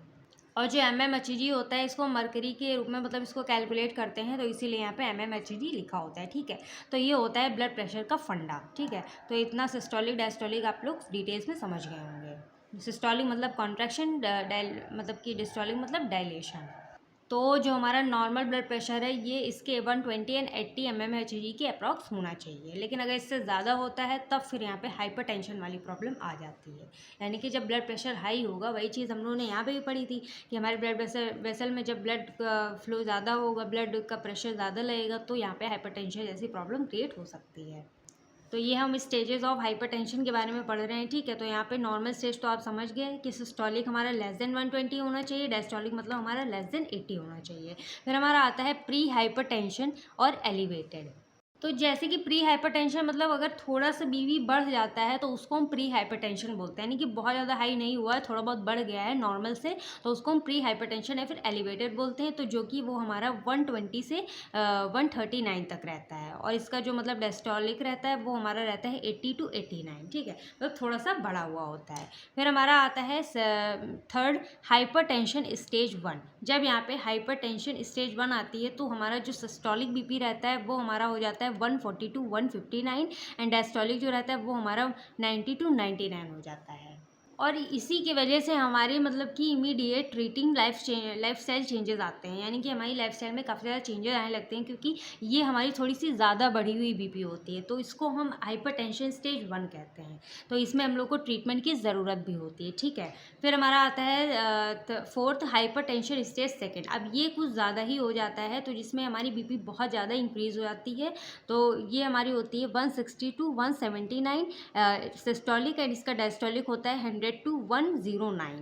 और जो MMHg होता है इसको मरकरी के रूप में मतलब इसको कैलकुलेट करते हैं, तो इसीलिए यहाँ पे MMHg लिखा होता है, ठीक है। तो ये होता है ब्लड प्रेशर का फंडा, ठीक है। तो इतना सिस्टोलिक डायस्टोलिक आप लोग डिटेल्स में समझ गए होंगे। सिस्टोलिक मतलब कॉन्ट्रैक्शन, मतलब कि डिस्टोलिक मतलब डायलेशन। तो जो हमारा नॉर्मल ब्लड प्रेशर है ये इसके 120 एंड 80 mmHg के अप्रॉक्स होना चाहिए, लेकिन अगर इससे ज़्यादा होता है तब फिर यहाँ पे हाइपरटेंशन वाली प्रॉब्लम आ जाती है। यानी कि जब ब्लड प्रेशर हाई होगा, वही चीज़ हम लोगों ने यहाँ पे भी पढ़ी थी कि हमारे ब्लड वेसल में जब ब्लड का फ्लो ज़्यादा होगा, ब्लड का प्रेशर ज़्यादा लगेगा, तो यहाँ पे हाइपरटेंशन जैसी प्रॉब्लम क्रिएट हो सकती है। तो ये हम स्टेजेस ऑफ हाइपरटेंशन के बारे में पढ़ रहे हैं, ठीक है। तो यहाँ पे नॉर्मल स्टेज तो आप समझ गए कि सिस्टोलिक हमारा लेस देन 120 होना चाहिए, डायस्टोलिक मतलब हमारा लेस देन 80 होना चाहिए। फिर हमारा आता है प्री हाइपरटेंशन और एलिवेटेड। तो जैसे कि प्री हाइपरटेंशन मतलब अगर थोड़ा सा बीवी बढ़ जाता है तो उसको हम प्री हाइपरटेंशन बोलते हैं, यानी कि बहुत ज़्यादा हाई नहीं हुआ है, थोड़ा बहुत बढ़ गया है नॉर्मल से, तो उसको हम प्री हाइपरटेंशन या फिर एलिवेटेड बोलते हैं। तो जो कि वो हमारा 120 से 139 तक रहता है, और इसका जो मतलब डायस्टोलिक रहता है वो हमारा रहता है 80 to 89, ठीक है। मतलब थोड़ा सा बढ़ा हुआ होता है। फिर हमारा आता है थर्ड हाइपरटेंशन स्टेज 1। जब यहाँ पे हाइपरटेंशन स्टेज 1 आती है तो हमारा जो सिस्टोलिक बीपी रहता है वो हमारा हो जाता है 140 to 159, एंड डायस्टोलिक जो रहता है वो हमारा 90 to 99 हो जाता है। और इसी की वजह से हमारे मतलब कि immediate treating life style changes आते हैं, यानी कि हमारी लाइफ स्टाइल में काफ़ी ज़्यादा चेंजेस आने लगते हैं, क्योंकि ये हमारी थोड़ी सी ज़्यादा बढ़ी हुई बीपी होती है, तो इसको हम हाइपरटेंशन स्टेज 1 कहते हैं। तो इसमें हम लोग को ट्रीटमेंट की ज़रूरत भी होती है, ठीक है। फिर हमारा आता है फोर्थ हाइपरटेंशन स्टेज 2। अब ये कुछ ज़्यादा ही हो जाता है, तो जिसमें हमारी बीपी बहुत ज़्यादा इंक्रीज़ हो जाती है। तो ये हमारी होती है 160 to 179 सिस्टोलिक, एंड इसका डायस्टोलिक होता है 100 to 109।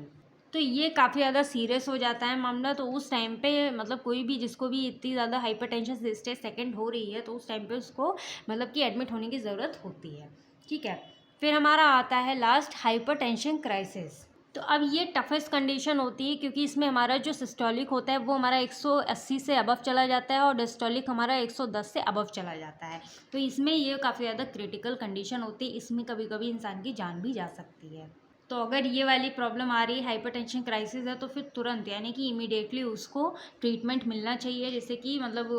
तो ये काफ़ी ज़्यादा सीरियस हो जाता है मामला। तो उस टाइम पे मतलब कोई भी जिसको भी इतनी ज़्यादा हाइपरटेंशन स्टेज 2 हो रही है, तो उस टाइम पे उसको मतलब कि एडमिट होने की ज़रूरत होती है, ठीक है। फिर हमारा आता है लास्ट हाइपरटेंशन क्राइसिस। तो अब ये टफेस्ट कंडीशन होती है, क्योंकि इसमें हमारा जो सिस्टोलिक होता है वो हमारा 180 से अबव चला जाता है, और डिस्टोलिक हमारा 110 से अबव चला जाता है। तो इसमें ये काफ़ी ज़्यादा क्रिटिकल कंडीशन होती है, इसमें कभी कभी इंसान की जान भी जा सकती है। तो अगर ये वाली प्रॉब्लम आ रही है, हाइपरटेंशन क्राइसिस है, तो फिर तुरंत यानी कि इमीडिएटली उसको ट्रीटमेंट मिलना चाहिए, जिससे कि मतलब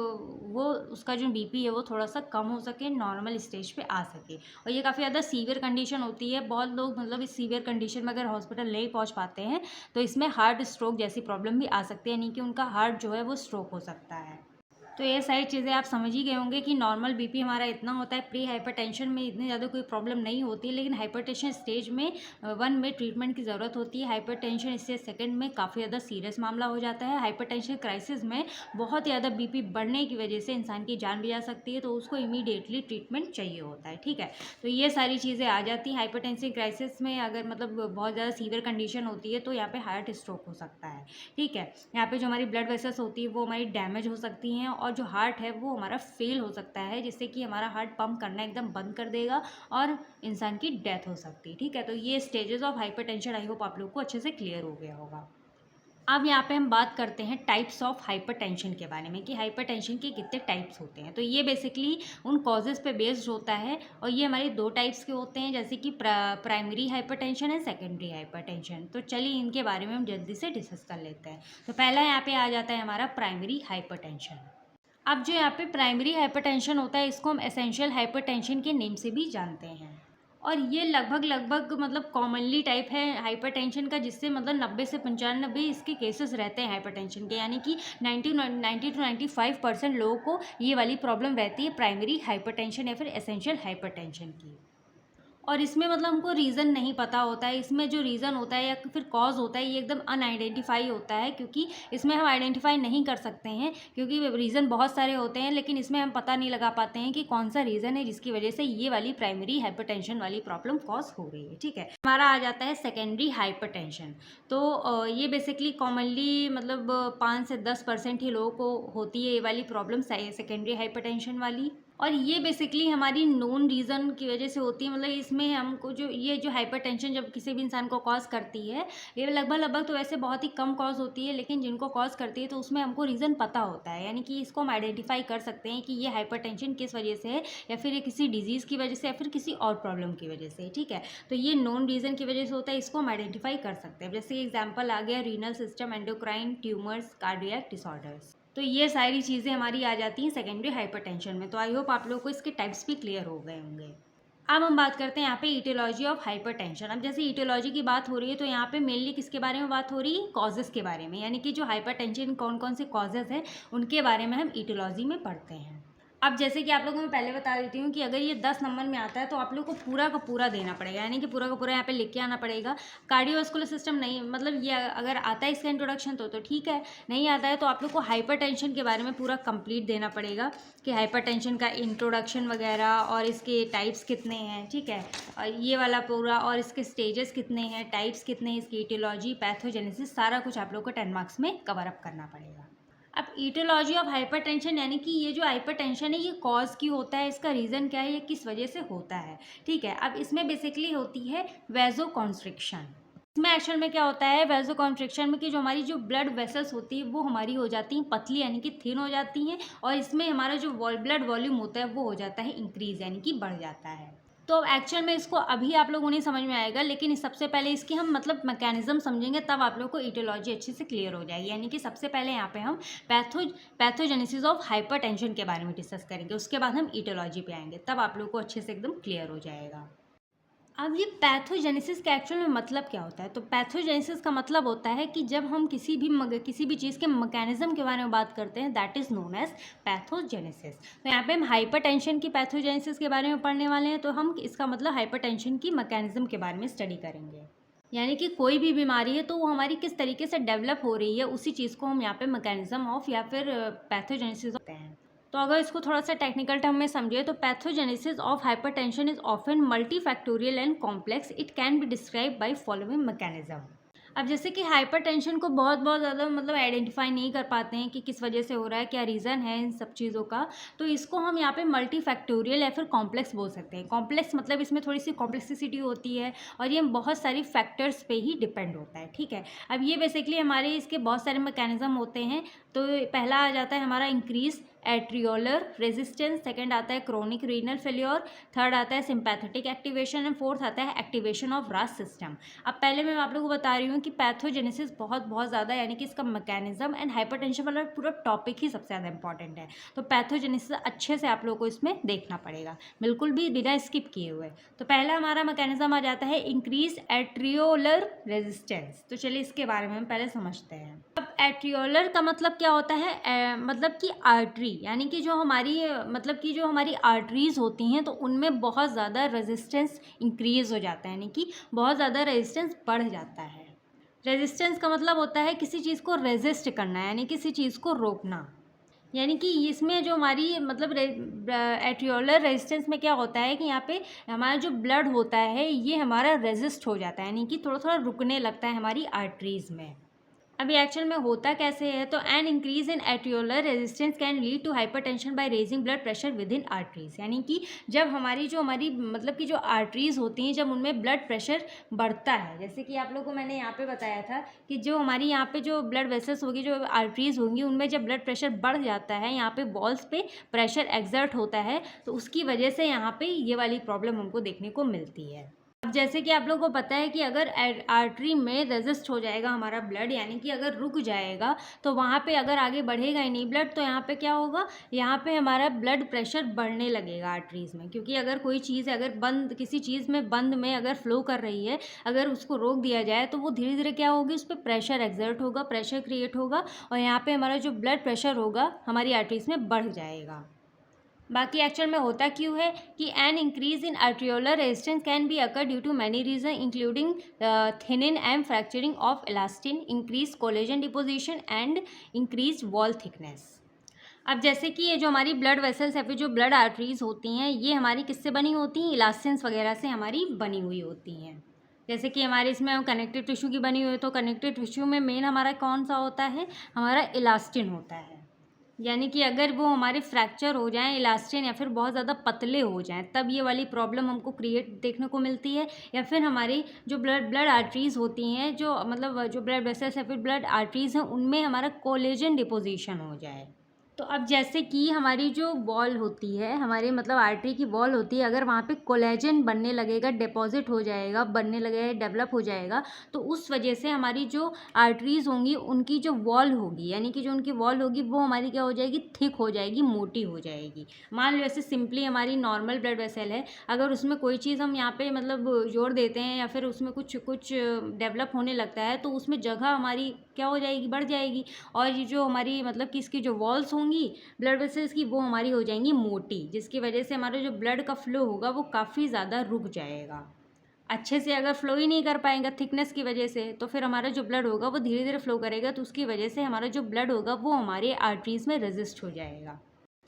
वो उसका जो बीपी है वो थोड़ा सा कम हो सके, नॉर्मल स्टेज पे आ सके। और ये काफ़ी ज़्यादा सीवियर कंडीशन होती है। बहुत लोग मतलब इस सीवियर कंडीशन में अगर हॉस्पिटल नहीं पहुंच पाते हैं तो इसमें हार्ट स्ट्रोक जैसी प्रॉब्लम भी आ सकती है, यानी कि उनका हार्ट जो है वो स्ट्रोक हो सकता है। तो ये सारी चीज़ें आप समझ ही गए होंगे कि नॉर्मल बीपी हमारा इतना होता है, प्री हाइपरटेंशन में इतनी ज़्यादा कोई प्रॉब्लम नहीं होती है, लेकिन हाइपरटेंशन स्टेज में 1 में ट्रीटमेंट की ज़रूरत होती है। हाइपरटेंशन स्टेज 2 में काफ़ी ज़्यादा सीरियस मामला हो जाता है। हाइपरटेंशन क्राइसिस में बहुत ज़्यादा बीपी बढ़ने की वजह से इंसान की जान भी जा सकती है, तो उसको इमीडिएटली ट्रीटमेंट चाहिए होता है, ठीक है। तो ये सारी चीज़ें आ जाती हैं हाइपरटेंशन क्राइसिस में। अगर मतलब बहुत ज़्यादा सीवियर कंडीशन होती है तो यहाँ पे हार्ट स्ट्रोक हो सकता है, ठीक है। यहाँ पे जो हमारी ब्लड वेसल्स होती है वो हमारी डैमेज हो सकती हैं, और जो हार्ट है वो हमारा फेल हो सकता है, जिससे कि हमारा हार्ट पंप करना एकदम बंद कर देगा और इंसान की डेथ हो सकती है, ठीक है। तो ये stages of hypertension I hope आप लोग को अच्छे से क्लियर हो गया होगा। अब यहाँ पे हम बात करते हैं टाइप्स ऑफ हाइपरटेंशन के बारे में, कि हाइपरटेंशन के कितने टाइप्स होते हैं। तो ये बेसिकली उन कॉजेज़ पे बेस्ड होता है, और ये हमारे 2 टाइप्स के होते हैं, जैसे कि प्राइमरी हाइपरटेंशन है, सेकेंडरी हाइपरटेंशन। तो चलिए इनके बारे में हम जल्दी से डिस्कस कर लेते हैं। तो पहला यहाँ पे आ जाता है हमारा प्राइमरी हाइपरटेंशन। अब जो यहाँ पे प्राइमरी हाइपरटेंशन होता है इसको हम एसेंशियल हाइपरटेंशन के नेम से भी जानते हैं, और ये लगभग मतलब कॉमनली टाइप है हाइपरटेंशन का, जिससे मतलब 90 से 95 इसके केसेस रहते हैं हाइपरटेंशन के, यानी कि 90 to 95% लोगों को ये वाली प्रॉब्लम रहती है प्राइमरी हाइपरटेंशन या फिर एसेंशियल हाइपरटेंशन की। और इसमें मतलब हमको रीज़न नहीं पता होता है, इसमें जो रीज़न होता है या फिर कॉज होता है ये एकदम अनआइडेंटिफाई होता है, क्योंकि इसमें हम आइडेंटिफाई नहीं कर सकते हैं, क्योंकि रीज़न बहुत सारे होते हैं, लेकिन इसमें हम पता नहीं लगा पाते हैं कि कौन सा रीज़न है जिसकी वजह से ये वाली प्राइमरी हाइपरटेंशन वाली प्रॉब्लम कॉज हो रही है, ठीक है। हमारा आ जाता है सेकेंडरी हाइपरटेंशन। तो ये बेसिकली कॉमनली मतलब 5 से 10% ही लोगों को होती है ये वाली प्रॉब्लम, सेकेंडरी हाइपरटेंशन वाली। और ये बेसिकली हमारी नोन रीज़न की वजह से होती है। मतलब इसमें हमको जो ये जो हाइपरटेंशन जब किसी भी इंसान को कॉज करती है, ये लगभग तो वैसे बहुत ही कम कॉज होती है, लेकिन जिनको कॉज करती है तो उसमें हमको रीज़न पता होता है, यानी कि इसको हम आइडेंटिफाई कर सकते हैं कि ये हाइपरटेंशन किस वजह से है, या फिर ये किसी डिजीज़ की वजह से या फिर किसी और प्रॉब्लम की वजह से। ठीक है, तो ये नॉन रीज़न की वजह से होता है, इसको हम आइडेंटिफाई कर सकते हैं। जैसे एग्जाम्पल आ गया renal system, endocrine, tumours, cardiac disorders. तो ये सारी चीज़ें हमारी आ जाती हैं सेकेंडरी हाइपरटेंशन में। तो आई होप आप लोगों को इसके टाइप्स भी क्लियर हो गए होंगे। अब हम बात करते हैं यहाँ पे ईटियोलॉजी ऑफ हाइपरटेंशन। अब जैसे ईटियोलॉजी की बात हो रही है तो यहाँ पे मेनली किसके बारे में बात हो रही है, कॉजेज़ के बारे में, यानी कि जो हाइपरटेंशन कौन कौन से कॉजेज़ हैं उनके बारे में हम ईटियोलॉजी में पढ़ते हैं। अब जैसे कि आप लोगों को मैं पहले बता देती हूँ कि अगर ये 10 नंबर में आता है तो आप लोग को पूरा का पूरा देना पड़ेगा, यानी कि पूरा का पूरा यहाँ पे लिख के आना पड़ेगा। कार्डियोवास्कुलर सिस्टम नहीं, मतलब ये अगर आता है इसका इंट्रोडक्शन तो ठीक है, नहीं आता है तो आप लोग को हाइपरटेंशन के बारे में पूरा कंप्लीट देना पड़ेगा कि हाइपरटेंशन का इंट्रोडक्शन वगैरह और इसके टाइप्स कितने हैं। ठीक है, और ये वाला पूरा, और इसके स्टेजेस कितने हैं, टाइप्स कितने हैं, इसकी ईटियोलॉजी, पैथोजेनेसिस, सारा कुछ आप लोग को 10 मार्क्स में कवर अप करना पड़ेगा। अब ईटियोलॉजी ऑफ हाइपरटेंशन, यानी कि ये जो हाइपरटेंशन है ये कॉज क्यों होता है, इसका रीज़न क्या है, ये किस वजह से होता है। ठीक है, अब इसमें बेसिकली होती है वेजोकॉन्स्ट्रिक्शन। इसमें एक्चुअल में क्या होता है वेजोकॉन्स्ट्रिक्शन में, कि जो हमारी जो ब्लड वेसल्स होती है वो हमारी हो जाती हैं पतली, यानी कि थिन हो जाती हैं, और इसमें हमारा जो ब्लड वॉल्यूम होता है वो हो जाता है इंक्रीज, यानी कि बढ़ जाता है। तो एक्चुअल में इसको अभी आप लोगों नहीं समझ में आएगा, लेकिन सबसे पहले इसकी हम मतलब मैकेनिज्म समझेंगे, तब आप लोग को ईटियोलॉजी अच्छे से क्लियर हो जाएगी। यानी कि सबसे पहले यहाँ पे हम पैथोजेनेसिस ऑफ हाइपरटेंशन के बारे में डिस्कस करेंगे, उसके बाद हम ईटियोलॉजी पे आएंगे, तब आप लोग को अच्छे से एकदम क्लियर हो जाएगा। अब ये पैथोजेनेसिस का एक्चुअल में मतलब क्या होता है, तो पैथोजेनेसिस का मतलब होता है कि जब हम किसी भी चीज़ के मैकेनिज्म के बारे में बात करते हैं, that is known as pathogenesis. तो यहाँ पे हम हाइपरटेंशन की पैथोजेनेसिस के बारे में पढ़ने वाले हैं, तो हम इसका मतलब हाइपरटेंशन की मैकेनिज्म के बारे में स्टडी करेंगे। यानी कि कोई भी बीमारी है तो वो हमारी किस तरीके से डेवलप हो रही है, उसी चीज़ को हम यहाँ पे मैकेनिज्म ऑफ या फिर पैथोजेनेसिस होते हैं। तो अगर इसको थोड़ा सा टेक्निकल टर्म में समझिए तो pathogenesis of hypertension is often multifactorial and complex, it can be describe by following mechanism. अब जैसे कि हाइपरटेंशन को बहुत ज़्यादा मतलब आइडेंटिफाई नहीं कर पाते हैं कि किस वजह से हो रहा है, क्या रीज़न है इन सब चीज़ों का, तो इसको हम यहाँ पे मल्टी फैक्टोरियल या फिर कॉम्प्लेक्स बोल सकते हैं। कॉम्प्लेक्स मतलब इसमें थोड़ी सी कॉम्प्लेक्सिटी होती है और ये बहुत सारी फैक्टर्स पे ही डिपेंड होता है। ठीक है, अब ये बेसिकली हमारे इसके बहुत सारे मैकेनिज्म होते हैं। तो पहला आ जाता है हमारा इंक्रीज एट्रियोलर रेजिस्टेंस, सेकंड आता है क्रोनिक रीनल फेल्योर, थर्ड आता है सिंपैथेटिक एक्टिवेशन एंड फोर्थ आता है एक्टिवेशन ऑफ रास सिस्टम। अब पहले मैं आप लोगों को बता रही हूँ कि पैथोजेनेसिस बहुत ज़्यादा, यानी कि इसका मैकेनिज्म एंड हाइपरटेंशन वाला पूरा टॉपिक ही सबसे ज़्यादा इंपॉर्टेंट है। तो पैथोजेनेसिस अच्छे से आप लोगों को इसमें देखना पड़ेगा, बिल्कुल भी बिना स्किप किए हुए। तो पहला हमारा मैकेनिज्म आ जाता है इंक्रीज एट्रियोलर रेजिस्टेंस। तो चलिए इसके बारे में हम पहले समझते हैं। अब एट्रियोलर का मतलब क्या होता है, मतलब कि आर्टरी, यानी कि जो हमारी आर्टरीज होती हैं तो उनमें बहुत ज़्यादा रेजिस्टेंस इंक्रीज हो जाता है, यानी कि बहुत ज़्यादा रेजिस्टेंस बढ़ जाता है। रेजिस्टेंस का मतलब होता है किसी चीज़ को रेजिस्ट करना, यानी किसी चीज़ को रोकना। यानी कि इसमें जो हमारी मतलब एट्रियोलर रेजिस्टेंस में क्या होता है कि यहाँ पे हमारा जो ब्लड होता है ये हमारा रेजिस्ट हो जाता है, यानी कि थोड़ा थोड़ा रुकने लगता है हमारी आर्टरीज़ में। अभी एक्चुअल में होता कैसे है, तो an increase in arteriolar resistance can lead to hypertension by raising blood pressure within arteries. यानी कि जब हमारी मतलब कि जो आर्टरीज होती हैं, जब उनमें ब्लड प्रेशर बढ़ता है, जैसे कि आप लोगों को मैंने यहाँ पे बताया था कि जो हमारी यहाँ पे जो ब्लड वेसल्स होगी, जो आर्टरीज होंगी, उनमें जब ब्लड प्रेशर बढ़ जाता है, यहाँ पे बॉल्स पे प्रेशर एक्सर्ट होता है, तो उसकी वजह से यहाँ पे ये वाली प्रॉब्लम हमको देखने को मिलती है। अब जैसे कि आप लोगों को पता है कि अगर आर्टरी में रेजिस्ट हो जाएगा हमारा ब्लड, यानी कि अगर रुक जाएगा, तो वहाँ पे अगर आगे बढ़ेगा ही नहीं ब्लड, तो यहाँ पे क्या होगा, यहाँ पे हमारा ब्लड प्रेशर बढ़ने लगेगा आर्टरीज़ में। क्योंकि अगर कोई चीज़ अगर किसी चीज़ में बंद में अगर फ्लो कर रही है, अगर उसको रोक दिया जाए तो वो धीरे धीरे क्या होगी, उस पर प्रेशर एक्सर्ट होगा, प्रेशर क्रिएट होगा, और यहाँ पर हमारा जो ब्लड प्रेशर होगा हमारी आर्टरीज़ में बढ़ जाएगा। बाकी एक्चुअल में होता क्यों है कि an increase in arteriolar resistance can be occur due to many reason including thinning and fracturing of elastin, increase collagen deposition and increase wall thickness. अब जैसे कि ये जो हमारी ब्लड वेसल्स है, फिर जो ब्लड आर्टरीज होती हैं, ये हमारी किससे बनी होती हैं, इलास्टिन्स वगैरह से हमारी बनी हुई होती हैं। जैसे कि हमारे इसमें कनेक्टिव टिश्यू की बनी हुई है, तो कनेक्टिव टिश्यू में मेन हमारा कौन सा होता है, हमारा इलास्टिन होता है। यानी कि अगर वो हमारे फ्रैक्चर हो जाएं इलास्टिन या फिर बहुत ज़्यादा पतले हो जाएं तब ये वाली प्रॉब्लम हमको क्रिएट देखने को मिलती है। या फिर हमारी जो ब्लड आर्टरीज़ होती हैं, जो मतलब जो ब्लड वेसल्स या फिर ब्लड आर्टरीज़ हैं, उनमें हमारा कोलेजन डिपोजिशन हो जाए। तो अब जैसे कि हमारी जो वॉल होती है, हमारे मतलब आर्टरी की वॉल होती है, अगर वहाँ पे कोलेजन बनने लगेगा, डिपॉजिट हो जाएगा, बनने लगेगा, डेवलप हो जाएगा, तो उस वजह से हमारी जो आर्टरीज़ होंगी उनकी जो वॉल होगी, यानी कि जो उनकी वॉल होगी वो हमारी क्या हो जाएगी, थिक हो जाएगी, मोटी हो जाएगी। मान लो ऐसे सिंपली हमारी नॉर्मल ब्लड वेसल है, अगर उसमें कोई चीज़ हम यहाँ पे मतलब जोड़ देते हैं या फिर उसमें कुछ कुछ डेवलप होने लगता है, तो उसमें जगह हमारी क्या हो जाएगी, बढ़ जाएगी। और ये जो हमारी मतलब कि इसकी जो वॉल्स होंगी ब्लड वेसल्स की, वो हमारी हो जाएंगी मोटी, जिसकी वजह से हमारा जो ब्लड का फ्लो होगा वो काफ़ी ज़्यादा रुक जाएगा। अच्छे से अगर फ्लो ही नहीं कर पाएंगा थिकनेस की वजह से, तो फिर हमारा जो ब्लड होगा वो धीरे धीरे फ्लो करेगा, तो उसकी वजह से हमारा जो ब्लड होगा वो हमारे आर्टरीज़ में रेजिस्ट हो जाएगा।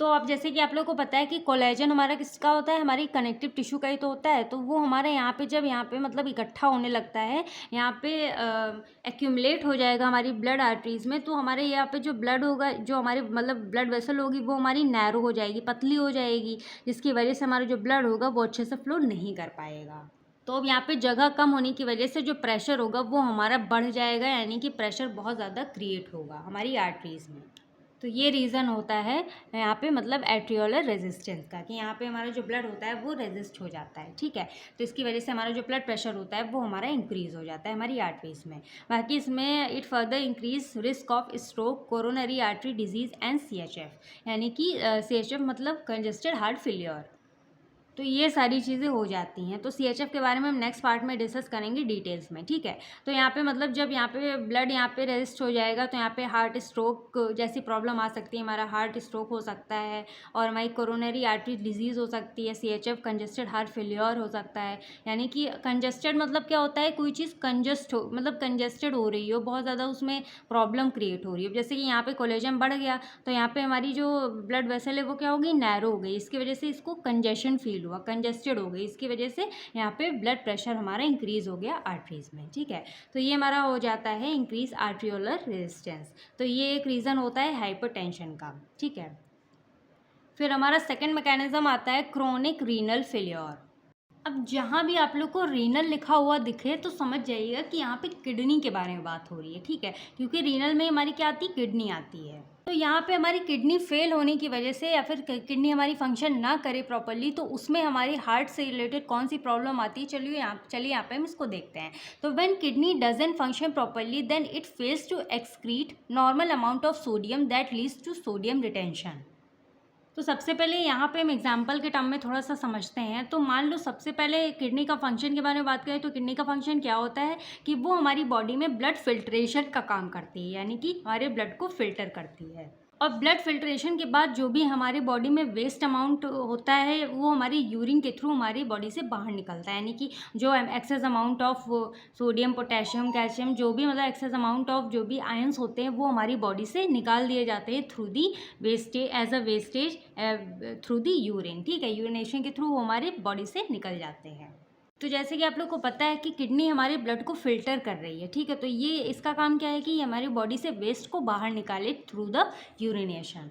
तो अब जैसे कि आप लोग को पता है कि कोलेजन हमारा किसका होता है, हमारी कनेक्टिव टिश्यू का ही तो होता है। तो वो हमारे यहाँ पे जब यहाँ पे मतलब इकट्ठा होने लगता है, यहाँ पे एक्यूमुलेट हो जाएगा हमारी ब्लड आर्टरीज़ में, तो हमारे यहाँ पे जो ब्लड होगा, जो हमारी मतलब ब्लड वेसल होगी, वो हमारी नैरो हो जाएगी, पतली हो जाएगी, जिसकी वजह से हमारा जो ब्लड होगा वो अच्छे से फ्लो नहीं कर पाएगा। तो अब यहाँ पे जगह कम होने की वजह से जो प्रेशर होगा वो हमारा बढ़ जाएगा, यानी कि प्रेशर बहुत ज़्यादा क्रिएट होगा हमारी आर्टरीज़ में। तो ये रीज़न होता है यहाँ पे मतलब एट्रियोलर रेजिस्टेंस का, कि यहाँ पे हमारा जो ब्लड होता है वो रेजिस्ट हो जाता है, ठीक है। तो इसकी वजह से हमारा जो ब्लड प्रेशर होता है वो हमारा इंक्रीज़ हो जाता है हमारी आर्टरीज़ में। बाकी इसमें it further increase risk of stroke, coronary artery disease and CHF, यानी कि CHF मतलब कंजेस्टेड हार्ट फेलियर। तो ये सारी चीज़ें हो जाती हैं। तो CHF के बारे में हम नेक्स्ट पार्ट में डिस्कस करेंगे डिटेल्स में, ठीक है। तो यहाँ पे मतलब जब यहाँ पे ब्लड यहाँ पे रेजिस्ट हो जाएगा तो यहाँ पे हार्ट स्ट्रोक जैसी प्रॉब्लम आ सकती है, हमारा हार्ट स्ट्रोक हो सकता है, और हमारी कोरोनरी आर्टरी डिजीज़ हो सकती है, CHF कंजेस्टेड हार्ट फेलियर हो सकता है। यानी कि कंजेस्टेड मतलब क्या होता है, कोई चीज़ कंजेस्ट हो, मतलब कंजेस्टेड हो रही हो, बहुत ज़्यादा उसमें प्रॉब्लम क्रिएट हो रही हो। जैसे कि यहाँ पे कोलेजन बढ़ गया तो यहाँ पे हमारी जो ब्लड वेसल है वो क्या हो गई, नैरो हो गई, इसकी वजह से इसको कंजेशन फील हुआ, कंजेस्टेड हो गई, इसकी वजह से यहाँ पे ब्लड प्रेशर हमारा इंक्रीज़ हो गया आर्टरीज़ में, ठीक है। तो ये हमारा हो जाता है इंक्रीज आर्ट्रियोलर रेजिस्टेंस। तो ये एक रीज़न होता है हाइपरटेंशन का, ठीक है। फिर हमारा सेकेंड मैकेनिज्म आता है क्रोनिक रीनल फेलियर। अब जहाँ भी आप लोग को रीनल लिखा हुआ दिखे तो समझ जाइएगा कि यहाँ पे किडनी के बारे में बात हो रही है, ठीक है, क्योंकि रीनल में हमारी क्या आती है, किडनी आती है। तो यहाँ पे हमारी किडनी फेल होने की वजह से या फिर किडनी हमारी फंक्शन ना करे प्रॉपरली, तो उसमें हमारी हार्ट से रिलेटेड कौन सी प्रॉब्लम आती है, चलिए यहाँ पे हम इसको देखते हैं। तो when kidney doesn't function properly then it fails to excrete normal amount of sodium that leads to sodium retention. तो सबसे पहले यहाँ पे हम एग्जाम्पल के टर्म में थोड़ा सा समझते हैं। तो मान लो सबसे पहले किडनी का फंक्शन के बारे में बात करें तो किडनी का फंक्शन क्या होता है कि वो हमारी बॉडी में ब्लड फिल्ट्रेशन का काम करती है, यानी कि हमारे ब्लड को फिल्टर करती है। और ब्लड फिल्ट्रेशन के बाद जो भी हमारे बॉडी में वेस्ट अमाउंट होता है वो हमारी यूरिन के थ्रू हमारी बॉडी से बाहर निकलता है, यानी कि जो excess amount of sodium, potassium, calcium, जो भी मतलब एक्सेस अमाउंट ऑफ जो भी आयंस होते हैं वो हमारी बॉडी से निकाल दिए जाते हैं through the wastage, as a wastage through the urine, ठीक है। यूरिनेशन के थ्रू वो हमारे बॉडी से निकल जाते हैं। तो जैसे कि आप लोग को पता है कि किडनी हमारे ब्लड को फिल्टर कर रही है, ठीक है। तो ये इसका काम क्या है कि ये हमारी बॉडी से वेस्ट को बाहर निकाले थ्रू द यूरिनेशन।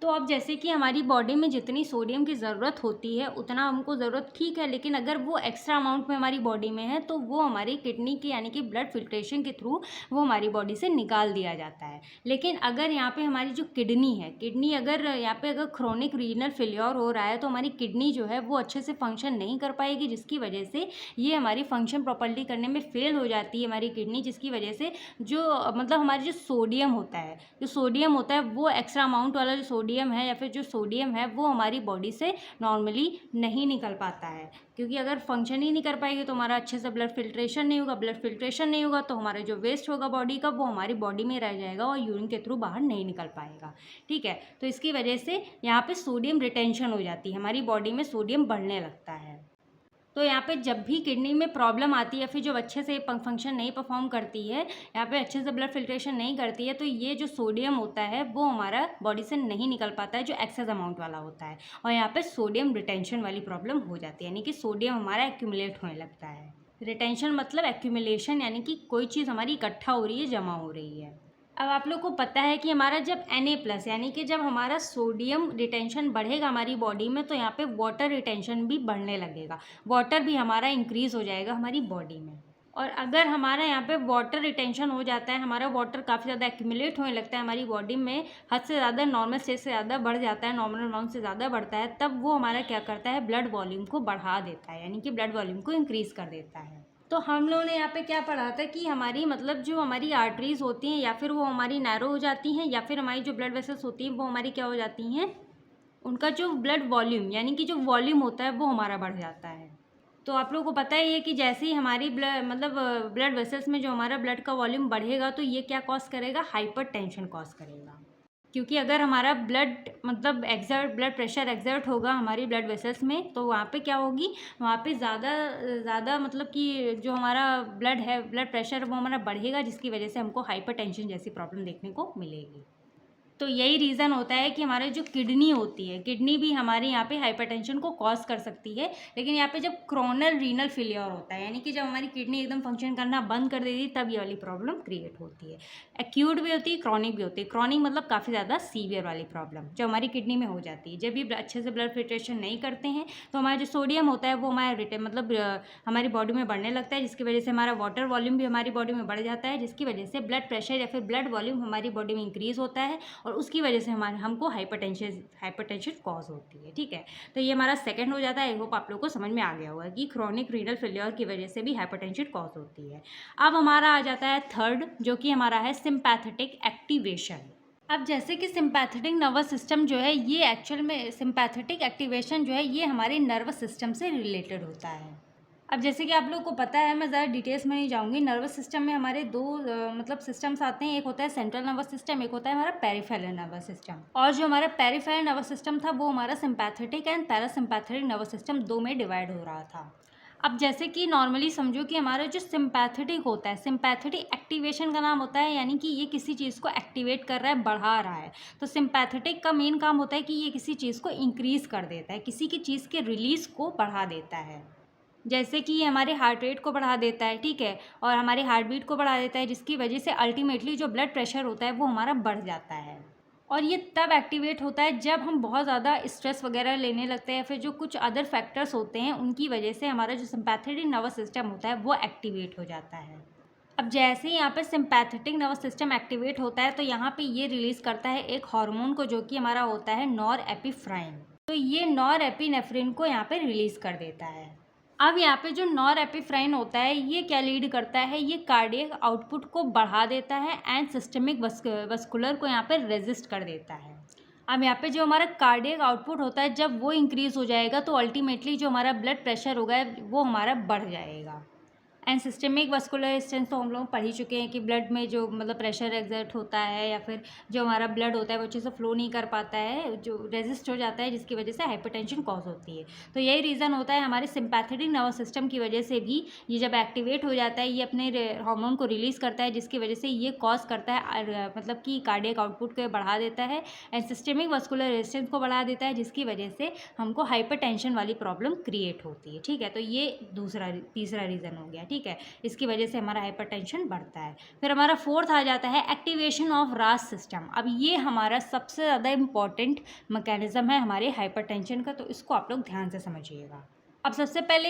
तो अब जैसे कि हमारी बॉडी में जितनी सोडियम की ज़रूरत होती है उतना हमको ज़रूरत, ठीक है, लेकिन अगर वो एक्स्ट्रा अमाउंट में हमारी बॉडी में है तो वो हमारी किडनी की यानी कि ब्लड फिल्ट्रेशन के थ्रू वो हमारी बॉडी से निकाल दिया जाता है। लेकिन अगर यहाँ पे हमारी जो किडनी है, किडनी अगर यहाँ पे अगर क्रोनिक रीनल फेलियर हो रहा है तो हमारी किडनी जो है वो अच्छे से फंक्शन नहीं कर पाएगी, जिसकी वजह से ये हमारी फंक्शन प्रॉपरली करने में फेल हो जाती है हमारी किडनी, जिसकी वजह से जो मतलब हमारी जो सोडियम होता है वो एक्स्ट्रा अमाउंट वाला जो सोडियम है या फिर जो सोडियम है वो हमारी बॉडी से नॉर्मली नहीं निकल पाता है, क्योंकि अगर फंक्शन ही नहीं कर पाएगी तो हमारा अच्छे से ब्लड फिल्ट्रेशन नहीं होगा, ब्लड फिल्ट्रेशन नहीं होगा तो हमारा जो वेस्ट होगा बॉडी का वो हमारी बॉडी में रह जाएगा और यूरिन के थ्रू बाहर नहीं निकल पाएगा, ठीक है। तो इसकी वजह से यहाँ पे सोडियम रिटेंशन हो जाती है, हमारी बॉडी में सोडियम बढ़ने लगता है। तो यहाँ पे जब भी किडनी में प्रॉब्लम आती है या फिर जो अच्छे से फंक्शन नहीं परफॉर्म करती है, यहाँ पे अच्छे से ब्लड फिल्ट्रेशन नहीं करती है, तो ये जो सोडियम होता है वो हमारा बॉडी से नहीं निकल पाता है, जो एक्सेस अमाउंट वाला होता है, और यहाँ पे सोडियम रिटेंशन वाली प्रॉब्लम हो जाती है, यानी कि सोडियम हमारा एक्यूमुलेट होने लगता है। रिटेंशन मतलब एक्यूमुलेशन, यानी कि कोई चीज़ हमारी इकट्ठा हो रही है, जमा हो रही है। अब आप लोग को पता है कि हमारा जब Na+ यानी कि जब हमारा सोडियम रिटेंशन बढ़ेगा हमारी बॉडी में, तो यहाँ पे वाटर रिटेंशन भी बढ़ने लगेगा, वाटर भी हमारा इंक्रीज़ हो जाएगा हमारी बॉडी में। और अगर हमारा यहाँ पे वाटर रिटेंशन हो जाता है, हमारा वाटर काफ़ी ज़्यादा एक्यूमुलेट होने लगता है हमारी बॉडी में, हद से ज़्यादा, नॉर्मल स्टेज से ज़्यादा बढ़ जाता है, नॉर्मल अमाउंट से ज़्यादा बढ़ता है, तब वो हमारा क्या करता है, ब्लड वॉल्यूम को बढ़ा देता है, यानी कि ब्लड वॉल्यूम को इंक्रीज़ कर देता है। तो हम लोगों ने यहाँ पे क्या पढ़ा था कि हमारी मतलब जो हमारी आर्टरीज़ होती हैं, या फिर वो हमारी नैरो हो जाती हैं, या फिर हमारी जो ब्लड वेसल्स होती हैं वो हमारी क्या हो जाती हैं, उनका जो ब्लड वॉल्यूम यानी कि जो वॉल्यूम होता है वो हमारा बढ़ जाता है। तो आप लोगों को पता ही है कि जैसे ही हमारी ब्लड वेसल्स में जो हमारा ब्लड का वॉल्यूम बढ़ेगा, तो ये क्या कॉज करेगा, हाइपरटेंशन कॉज करेगा। क्योंकि अगर हमारा ब्लड प्रेशर एक्सर्ट होगा हमारी ब्लड वेसल्स में, तो वहाँ पे क्या होगी, वहाँ पे ज़्यादा मतलब कि जो हमारा ब्लड प्रेशर वो हमारा बढ़ेगा, जिसकी वजह से हमको हाइपरटेंशन जैसी प्रॉब्लम देखने को मिलेगी। तो यही रीज़न होता है कि हमारे जो किडनी होती है, किडनी भी हमारे यहाँ पे हाइपरटेंशन को कॉज कर सकती है। लेकिन यहाँ पे जब क्रोनल रीनल फेलियर होता है, यानी कि जब हमारी किडनी एकदम फंक्शन करना बंद कर देती है, तब ये वाली प्रॉब्लम क्रिएट होती है। एक्यूट भी होती है, क्रॉनिक भी होती है। क्रॉनिक मतलब काफ़ी ज़्यादा सीवियर वाली प्रॉब्लम जो हमारी किडनी में हो जाती है। जब भी अच्छे से ब्लड फिल्ट्रेशन नहीं करते हैं, तो हमारा जो सोडियम होता है वो हमारी बॉडी में बढ़ने लगता है, जिसकी वजह से हमारा वाटर वॉल्यूम भी हमारी बॉडी में बढ़ जाता है, जिसकी वजह से ब्लड प्रेशर या फिर ब्लड वॉल्यूम हमारी बॉडी में इंक्रीज़ होता है, और उसकी वजह से हमको हाइपरटेंशन कॉज होती है। ठीक है, तो ये हमारा सेकंड हो जाता है। आई होप आप लोग को समझ में आ गया होगा कि क्रोनिक रीनल फेलियर की वजह से भी हाइपरटेंशन कॉज होती है। अब हमारा आ जाता है थर्ड, जो कि हमारा है सिंपैथेटिक एक्टिवेशन। अब जैसे कि सिंपैथेटिक नर्वस सिस्टम जो है, ये एक्चुअल में सिंपैथेटिक एक्टिवेशन जो है ये हमारे नर्वस सिस्टम से रिलेटेड होता है। अब जैसे कि आप लोग को पता है, मैं ज़्यादा डिटेल्स में नहीं जाऊँगी। नर्वस सिस्टम में हमारे दो मतलब सिस्टम्स आते हैं, एक होता है सेंट्रल नर्वस सिस्टम, एक होता है हमारा पेरिफेरल नर्वस सिस्टम। और जो हमारा पेरिफेरल नर्वस सिस्टम था वो हमारा sympathetic and parasympathetic nervous system दो में डिवाइड हो रहा था। अब जैसे कि नॉर्मली समझो कि हमारा जो सिंपैथेटिक होता है, सिंपैथेटिक एक्टिवेशन का नाम होता है, यानी कि ये किसी चीज़ को एक्टिवेट कर रहा है, बढ़ा रहा है। तो सिंपैथेटिक का मेन काम होता है कि ये किसी चीज़ को इंक्रीज़ कर देता है, किसी की चीज़ के रिलीज़ को बढ़ा देता है। जैसे कि ये हमारे हार्ट रेट को बढ़ा देता है, ठीक है, और हमारे हार्ट बीट को बढ़ा देता है, जिसकी वजह से अल्टीमेटली जो ब्लड प्रेशर होता है वो हमारा बढ़ जाता है। और ये तब एक्टिवेट होता है जब हम बहुत ज़्यादा स्ट्रेस वगैरह लेने लगते हैं, फिर जो कुछ अदर फैक्टर्स होते हैं उनकी वजह से हमारा जो सिंपैथेटिक नर्वस सिस्टम होता है वो एक्टिवेट हो जाता है। अब जैसे ही यहाँ पे सिंपैथेटिक नर्वस सिस्टम एक्टिवेट होता है, तो यहाँ पे ये रिलीज़ करता है एक हार्मोन को, जो कि हमारा होता है नॉरएपिफ्राइन। तो ये नॉरएपिनेफ्रिन को यहाँ पे रिलीज़ कर देता है। अब यहाँ पे जो नॉरएपिफ्राइन होता है ये क्या लीड करता है, ये कार्डियक आउटपुट को बढ़ा देता है एंड सिस्टमिक वस्कुलर को यहाँ पे रेजिस्ट कर देता है। अब यहाँ पे जो हमारा कार्डियक आउटपुट होता है, जब वो इंक्रीज़ हो जाएगा, तो अल्टीमेटली जो हमारा ब्लड प्रेशर होगा वो हमारा बढ़ जाएगा। एंड सिस्टमिक वस्कुलर रेजिस्टेंस तो हम लोग पढ़ ही चुके हैं कि ब्लड में जो मतलब प्रेशर एक्सर्ट होता है, या फिर जो हमारा ब्लड होता है वो अच्छे से फ्लो नहीं कर पाता है, जो रेजिस्ट हो जाता है, जिसकी वजह से हाइपरटेंशन कॉज होती है। तो यही रीज़न होता है हमारे सिंपैथेटिक नर्वस सिस्टम की वजह से भी, ये जब एक्टिवेट हो जाता है ये अपने हार्मोन को रिलीज़ करता है, जिसकी वजह से ये कॉज करता है मतलब कि कार्डियक आउटपुट को बढ़ा देता है एंड सिस्टमिक वस्कुलर रेजिस्टेंस को बढ़ा देता है, जिसकी वजह से हमको हाइपरटेंशन वाली प्रॉब्लम क्रिएट होती है। ठीक है, तो ये तीसरा रीज़न हो गया। ठीक है, इसकी वजह से हमारा हाइपरटेंशन बढ़ता है। फिर हमारा फोर्थ आ जाता है एक्टिवेशन ऑफ रास सिस्टम। अब ये हमारा सबसे ज़्यादा इम्पॉर्टेंट मैकेनिज्म है हमारे हाइपरटेंशन का, तो इसको आप लोग ध्यान से समझिएगा। अब सबसे पहले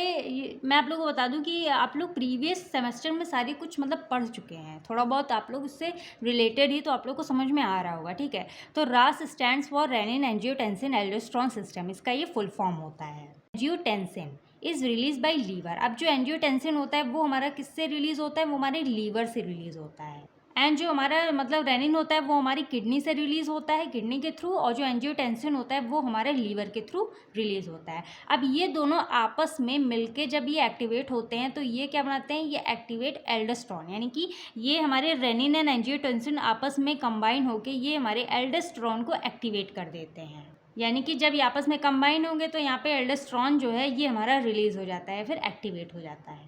मैं आप लोगों को बता दूं कि आप लोग प्रीवियस सेमेस्टर में सारी कुछ मतलब पढ़ चुके हैं, थोड़ा बहुत आप लोग इससे रिलेटेड ही, तो आप लोग को समझ में आ रहा होगा। ठीक है, तो RAS stands for renin angiotensin aldosterone system, इसका ये फुल फॉर्म होता है। Angiotensin is release by liver. अब जो एंजियोटेंसिन होता है वो हमारा किससे रिलीज़ होता है, वो हमारे लीवर से रिलीज़ होता है। एंड जो हमारा मतलब रेनिन होता है वो हमारी किडनी से रिलीज़ होता है, किडनी के थ्रू, और जो एंजियोटेंसिन होता है वो हमारे लीवर के थ्रू रिलीज़ होता है। अब ये दोनों आपस में मिलके जब ये एक्टिवेट होते हैं, तो ये क्या बनाते हैं, ये एक्टिवेट एल्डोस्टेरोन, यानी कि ये हमारे रेनिन एंड एंजियोटेंसिन आपस में कंबाइन होकर ये हमारे एल्डोस्टेरोन को एक्टिवेट कर देते हैं। यानी कि जब ये आपस में कंबाइन होंगे तो यहाँ पे एल्डोस्टेरोन जो है ये हमारा रिलीज़ हो जाता है, फिर एक्टिवेट हो जाता है।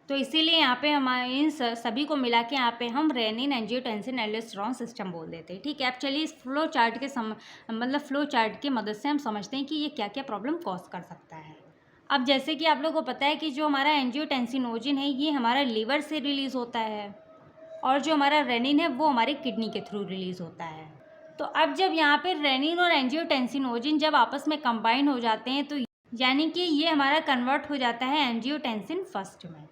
तो इसीलिए यहाँ पे हमारे इन सभी को मिला के यहाँ पे हम रेनिन एंजियोटेंसिन एल्डोस्टेरोन सिस्टम बोल देते हैं। ठीक है, अब चलिए इस फ्लो चार्ट के मदद से हम समझते हैं कि ये क्या क्या प्रॉब्लम कॉज कर सकता है। अब जैसे कि आप लोगों को पता है कि जो हमारा एंजियोटेंसिनोजिन है ये हमारा लीवर से रिलीज़ होता है, और जो हमारा रेनिन है वो हमारे किडनी के थ्रू रिलीज़ होता है। तो अब जब यहाँ पे रेनिन और एंजियोटेंसिनोजिन जब आपस में कंबाइन हो जाते हैं तो यानी कि ये हमारा कन्वर्ट हो जाता है एंजियोटेंसिन फर्स्ट में।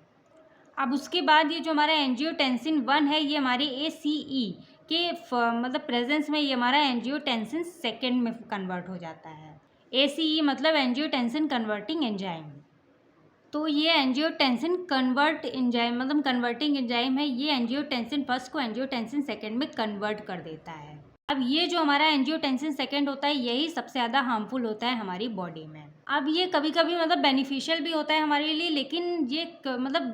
अब उसके बाद ये जो हमारा एंजियोटेंसिन 1 है ये हमारी ACE के मतलब प्रेजेंस में ये हमारा एंजियोटेंसिन सेकेंड में कन्वर्ट हो जाता है। ACE मतलब एंजियोटेंसिन कन्वर्टिंग एंजाइम। तो ये एंजियोटेंसिन कन्वर्ट एंजाइम मतलब कन्वर्टिंग एंजाइम है, ये एंजियोटेंसिन फर्स्ट को एंजियोटेंसिन सेकेंड में कन्वर्ट कर देता है। अब ये जो हमारा एंजियोटेंसिन सेकेंड होता है यही सबसे ज़्यादा हार्मफुल होता है हमारी बॉडी में। अब ये कभी कभी मतलब बेनिफिशियल भी होता है हमारे लिए, लेकिन ये मतलब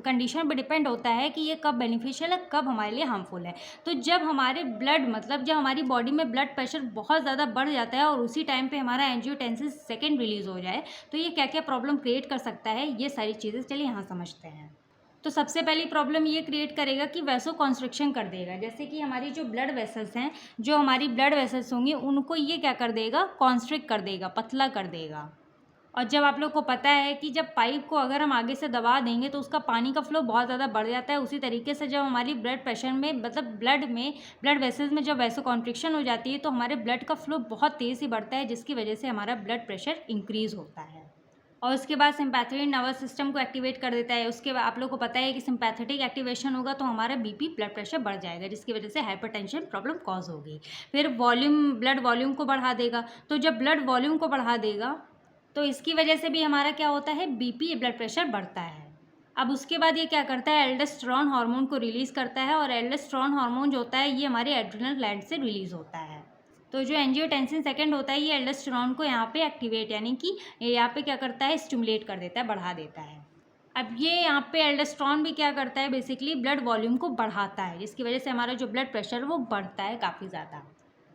कंडीशन पर डिपेंड होता है कि ये कब बेनिफिशियल है कब हमारे लिए हार्मफुल है। तो जब हमारे ब्लड मतलब जब हमारी बॉडी में ब्लड प्रेशर बहुत ज़्यादा बढ़ जाता है और उसी टाइम पे हमारा एंजियोटेंसिन सेकेंड रिलीज़ हो जाए तो ये क्या क्या प्रॉब्लम क्रिएट कर सकता है, ये सारी चीज़ें चलिए यहाँ समझते हैं। तो सबसे पहली प्रॉब्लम ये क्रिएट करेगा कि वैसो कॉन्स्ट्रिक्शन कर देगा, जैसे कि हमारी जो ब्लड वेसल्स हैं, जो हमारी ब्लड वेसल्स होंगी उनको ये क्या कर देगा, कॉन्स्ट्रिक्ट कर देगा, पतला कर देगा। और जब आप लोग को पता है कि जब पाइप को अगर हम आगे से दबा देंगे तो उसका पानी का फ्लो बहुत ज़्यादा बढ़ जाता है, उसी तरीके से जब हमारी ब्लड प्रेशर में मतलब ब्लड वेसल्स में जब वैसो कॉन्ट्रिक्शन हो जाती है तो हमारे ब्लड का फ्लो बहुत तेज़ ही बढ़ता है, जिसकी वजह से हमारा ब्लड प्रेशर इंक्रीज़ होता है। और उसके बाद सिंपैथेटिक नर्वस सिस्टम को एक्टिवेट कर देता है। उसके बाद आप लोग को पता है कि सिंपैथेटिक एक्टिवेशन होगा तो हमारा बीपी ब्लड प्रेशर बढ़ जाएगा, जिसकी वजह से हाइपरटेंशन प्रॉब्लम कॉज होगी। फिर ब्लड वॉल्यूम को बढ़ा देगा। तो जब ब्लड वॉल्यूम को बढ़ा देगा तो इसकी वजह से भी हमारा क्या होता है, बीपी ब्लड प्रेशर बढ़ता है। अब उसके बाद ये क्या करता है, एल्डोस्टेरोन हार्मोन को रिलीज़ करता है, और एल्डोस्टेरोन हार्मोन जो होता है ये हमारे एड्रिनल ग्लैंड से रिलीज़ होता है। तो जो एंजियोटेंसिन सेकेंड होता है ये एल्डोस्टेरोन को यहाँ पे एक्टिवेट यानी कि यहाँ पे क्या करता है, स्टिमुलेट कर देता है, बढ़ा देता है। अब ये यहाँ पे एल्डोस्टेरोन भी क्या करता है, बेसिकली ब्लड वॉल्यूम को बढ़ाता है, जिसकी वजह से हमारा जो ब्लड प्रेशर वो बढ़ता है काफ़ी ज़्यादा।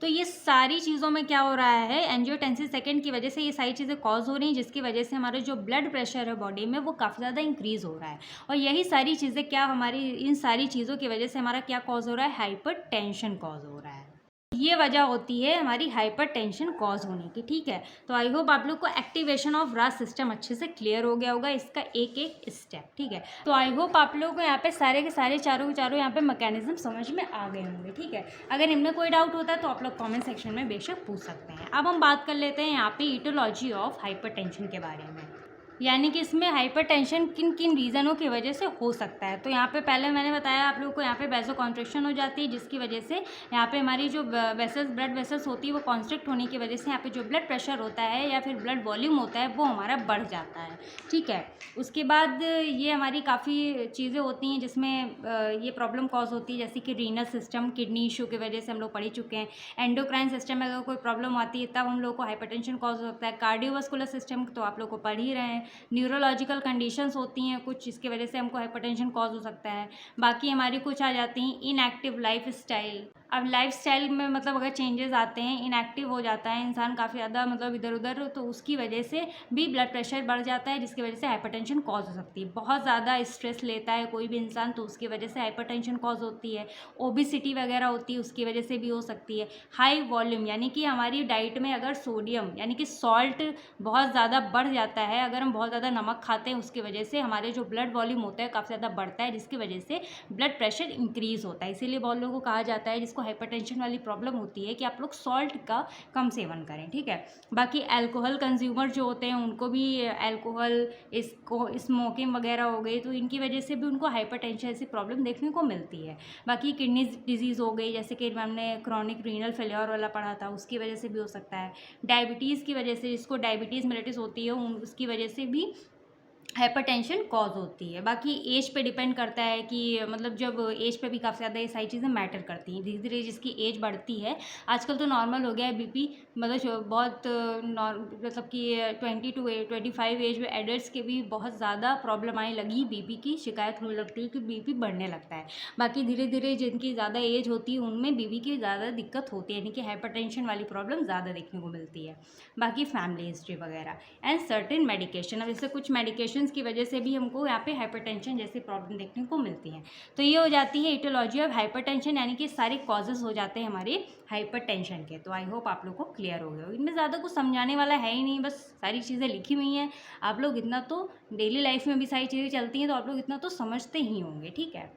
तो ये सारी चीज़ों में क्या हो रहा है, एंजियोटेंसिन सेकेंड की वजह से ये सारी चीज़ें कॉज हो रही हैं, जिसकी वजह से हमारा जो ब्लड प्रेशर है बॉडी में वो काफ़ी ज़्यादा इंक्रीज़ हो रहा है। और यही सारी चीज़ें क्या हमारी इन सारी चीज़ों की वजह से हमारा क्या कॉज हो रहा है, हाइपर टेंशन कॉज हो रहा है। ये वजह होती है हमारी हाइपर टेंशन कॉज होने की। ठीक है, तो आई होप आप लोग को एक्टिवेशन ऑफ रास सिस्टम अच्छे से क्लियर हो गया होगा, इसका एक एक स्टेप। ठीक है, तो आई होप आप लोगों को यहाँ पे सारे के सारे चारों के चारों यहाँ पे मैकेनिज्म समझ में आ गए होंगे। ठीक है, अगर इनमें कोई डाउट होता है तो आप लोग कॉमेंट सेक्शन में बेशक पूछ सकते हैं। अब हम बात कर लेते हैं यहाँ पे ईटियोलॉजी ऑफ हाइपर टेंशन के बारे में, यानी कि इसमें हाइपरटेंशन किन किन रीज़नों की वजह से हो सकता है। तो यहाँ पे पहले मैंने बताया आप लोगों को, यहाँ पे वैसो कॉन्ट्रिक्शन हो जाती है, जिसकी वजह से यहाँ पे हमारी जो ब्लड वेसल्स होती है वो कॉन्स्ट्रिक्ट होने की वजह से यहाँ पे जो ब्लड प्रेशर होता है या फिर ब्लड वॉल्यूम होता है वो हमारा बढ़ जाता है। ठीक है, उसके बाद ये हमारी काफ़ी चीज़ें होती हैं जिसमें ये प्रॉब्लम कॉज होती है, जैसे कि रीनल सिस्टम, किडनी इशू की वजह से हम लोग पढ़ ही चुके हैं। एंडोक्राइन सिस्टम में अगर कोई प्रॉब्लम आती है तब हम लोग को हाइपरटेंशन कॉज होता है। कार्डियोवास्कुलर सिस्टम तो आप लोग को पढ़ ही रहे हैं। न्यूरोलॉजिकल कंडीशंस होती हैं कुछ, इसकी वजह से हमको हाइपरटेंशन कॉज हो सकता है। बाकी हमारी कुछ आ जाती हैं इनएक्टिव लाइफ स्टाइल। अब लाइफ स्टाइल में मतलब अगर चेंजेस आते हैं, इनएक्टिव हो जाता है इंसान काफ़ी ज़्यादा मतलब इधर उधर, तो उसकी वजह से भी ब्लड प्रेशर बढ़ जाता है, जिसकी वजह से हाइपरटेंशन कॉज हो सकती है। बहुत ज़्यादा स्ट्रेस लेता है कोई भी इंसान तो उसकी वजह से हाइपरटेंशन कॉज होती है। ओबिसिटी वगैरह होती है उसकी वजह से भी हो सकती है। हाई वॉल्यूम यानी कि हमारी डाइट में अगर सोडियम यानी कि सॉल्ट बहुत ज़्यादा बढ़ जाता है, अगर हम बहुत ज़्यादा नमक खाते हैं उसकी वजह से हमारे जो ब्लड वॉल्यूम होता है काफ़ी ज़्यादा बढ़ता है, जिसकी वजह से ब्लड प्रेशर इंक्रीज़ होता है। इसीलिए बहुत लोगों को कहा जाता है जिसको हाइपरटेंशन वाली प्रॉब्लम होती है कि आप लोग सॉल्ट का कम सेवन करें। ठीक है, बाकी अल्कोहल कंज्यूमर जो होते हैं उनको भी अल्कोहल, स्मोकिंग वगैरह हो गई तो इनकी वजह से भी उनको हाइपरटेंशन ऐसी प्रॉब्लम देखने को मिलती है। बाकी किडनी डिजीज़ हो गई, जैसे कि हमने क्रॉनिक रीनल फेलियर वाला पढ़ा था, उसकी वजह से भी हो सकता है। डायबिटीज़ की वजह से, जिसको डायबिटीज़ मेलिटस होती है उसकी वजह से भी हाइपरटेंशन कॉज होती है। बाकी एज पे डिपेंड करता है कि मतलब जब एज पे भी काफ़ी ज़्यादा ये सारी चीज़ें मैटर करती हैं। धीरे धीरे जिसकी एज बढ़ती है, आजकल तो नॉर्मल हो गया है बीपी, मतलब बहुत मतलब कि 20 to 25 एज में एडल्ट्स के भी बहुत ज़्यादा प्रॉब्लम आने लगी, बीपी की शिकायत होने लगती है कि बीपी बढ़ने लगता है। बाकी धीरे धीरे जिनकी ज़्यादा एज होती है उनमें बीपी की ज़्यादा दिक्कत होती है, यानी कि हाइपरटेंशन वाली प्रॉब्लम ज़्यादा देखने को मिलती है। बाकी फैमिली हिस्ट्री वगैरह एंड सर्टेन मेडिकेशन, अब जैसे कुछ मेडिकेशन की वजह से भी हमको यहाँ पे हाइपरटेंशन जैसी प्रॉब्लम देखने को मिलती है। तो ये हो जाती है ईटियोलॉजी ऑफ हाइपरटेंशन, यानी कि सारे कॉजेज हो जाते हैं हमारे हाइपरटेंशन के। तो आई होप आप लोग को क्लियर हो गया हो। इनमें ज़्यादा कुछ समझाने वाला है ही नहीं, बस सारी चीज़ें लिखी हुई हैं। आप लोग इतना तो डेली लाइफ में भी सारी चीज़ें चलती हैं तो आप लोग इतना तो समझते ही होंगे। ठीक है,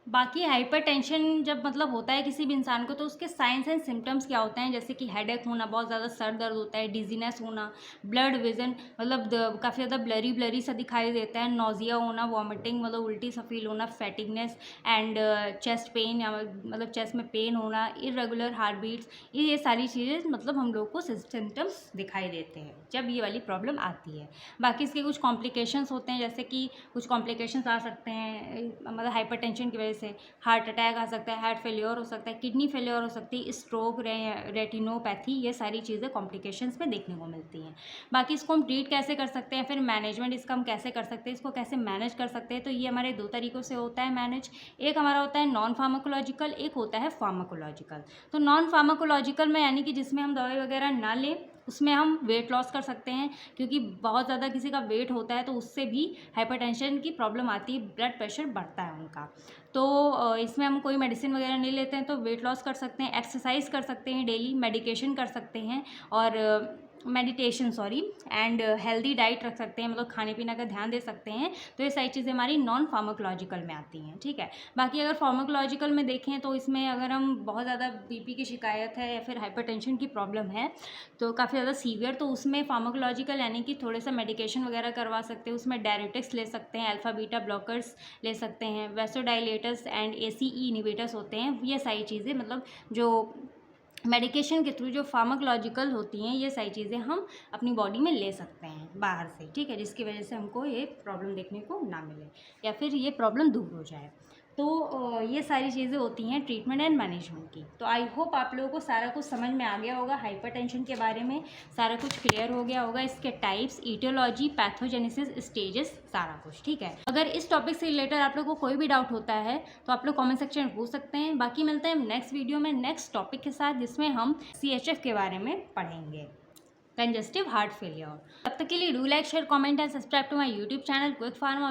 बाकी हाइपरटेंशन जब मतलब होता है किसी भी इंसान को, तो उसके साइंस एंड सिम्टम्स क्या होते हैं, जैसे कि हेडेक होना, बहुत ज़्यादा सर दर्द होता है, डिजीनेस होना, ब्लड विजन मतलब काफ़ी ज़्यादा ब्लरी ब्लरी सा दिखाई देता है, नोजिया होना, वॉमिटिंग मतलब उल्टी सा फील होना, फैटिगनेस एंड चेस्ट पेन या मतलब चेस्ट में पेन होना, इरेगुलर हार्ट बीट्स, ये सारी चीज़ें मतलब हम लोग को सिम्टम्स दिखाई देते हैं जब ये वाली प्रॉब्लम आती है। बाकी इसके कुछ कॉम्प्लिकेशंस होते हैं, जैसे कि कुछ कॉम्प्लिकेशंस आ सकते हैं मतलब हाइपरटेंशन की वजह से हार्ट अटैक आ सकता है, हार्ट फेलियर हो सकता है, किडनी फेलियर हो सकती है, स्ट्रोक, रेटिनोपैथी, ये सारी चीज़ें कॉम्प्लिकेशंस में देखने को मिलती हैं। बाकी इसको हम ट्रीट कैसे कर सकते हैं, फिर मैनेजमेंट इसका हम कैसे कर सकते हैं, इसको कैसे मैनेज कर सकते हैं, तो ये हमारे दो तरीक़ों से होता है मैनेज। एक हमारा होता है नॉन फार्माकोलॉजिकल, एक होता है फार्माकोलॉजिकल। तो नॉन फार्माकोलॉजिकल में यानी कि जिसमें हम दवाई वगैरह ना लें, उसमें हम वेट लॉस कर सकते हैं, क्योंकि बहुत ज़्यादा किसी का वेट होता है तो उससे भी हाइपरटेंशन की प्रॉब्लम आती है, ब्लड प्रेशर बढ़ता है उनका। तो इसमें हम कोई मेडिसिन वगैरह नहीं लेते हैं तो वेट लॉस कर सकते हैं, एक्सरसाइज कर सकते हैं डेली, मेडिकेशन कर सकते हैं और मेडिटेशन एंड हेल्दी डाइट रख सकते हैं, मतलब खाने पीने का ध्यान दे सकते हैं। तो ये सारी चीज़ें हमारी नॉन फार्माकोलॉजिकल में आती हैं, ठीक है। बाकी अगर फार्माकोलॉजिकल में देखें तो इसमें अगर हम बहुत ज़्यादा बीपी की शिकायत है या फिर हाइपरटेंशन की प्रॉब्लम है तो काफ़ी ज़्यादा सीवियर, तो उसमें फार्माकोलॉजिकल यानी कि थोड़े सा मेडिकेशन वगैरह करवा सकते हैं, उसमें डायरेटिक्स ले सकते हैं, अल्फा बीटा ब्लॉकर्स ले सकते हैं, वैसोडाइलेटर्स एंड ACE इनिबिटर्स होते हैं। ये सारी चीज़ें मतलब जो मेडिकेशन के थ्रू जो फार्माकोलॉजिकल होती हैं, ये सारी चीज़ें हम अपनी बॉडी में ले सकते हैं बाहर से, ठीक है, जिसकी वजह से हमको ये प्रॉब्लम देखने को ना मिले या फिर ये प्रॉब्लम दूर हो जाए। तो ये सारी चीज़ें होती हैं ट्रीटमेंट एंड मैनेजमेंट की। तो आई होप आप लोगों को सारा कुछ समझ में आ गया होगा, हाइपरटेंशन के बारे में सारा कुछ क्लियर हो गया होगा, इसके टाइप्स, ईटियोलॉजी, पैथोजेनेसिस, स्टेजेस, सारा कुछ, ठीक है। अगर इस टॉपिक से रिलेटेड आप लोगों को कोई भी डाउट होता है तो आप लोग कमेंट सेक्शन में पूछ सकते हैं। बाकी मिलते हैं नेक्स्ट वीडियो में नेक्स्ट टॉपिक के साथ, जिसमें हम CHF के बारे में पढ़ेंगे, कंजस्टिव हार्ट फेलियर। तब तक के लिए do like, share, comment and subscribe to my YouTube channel Quick pharma.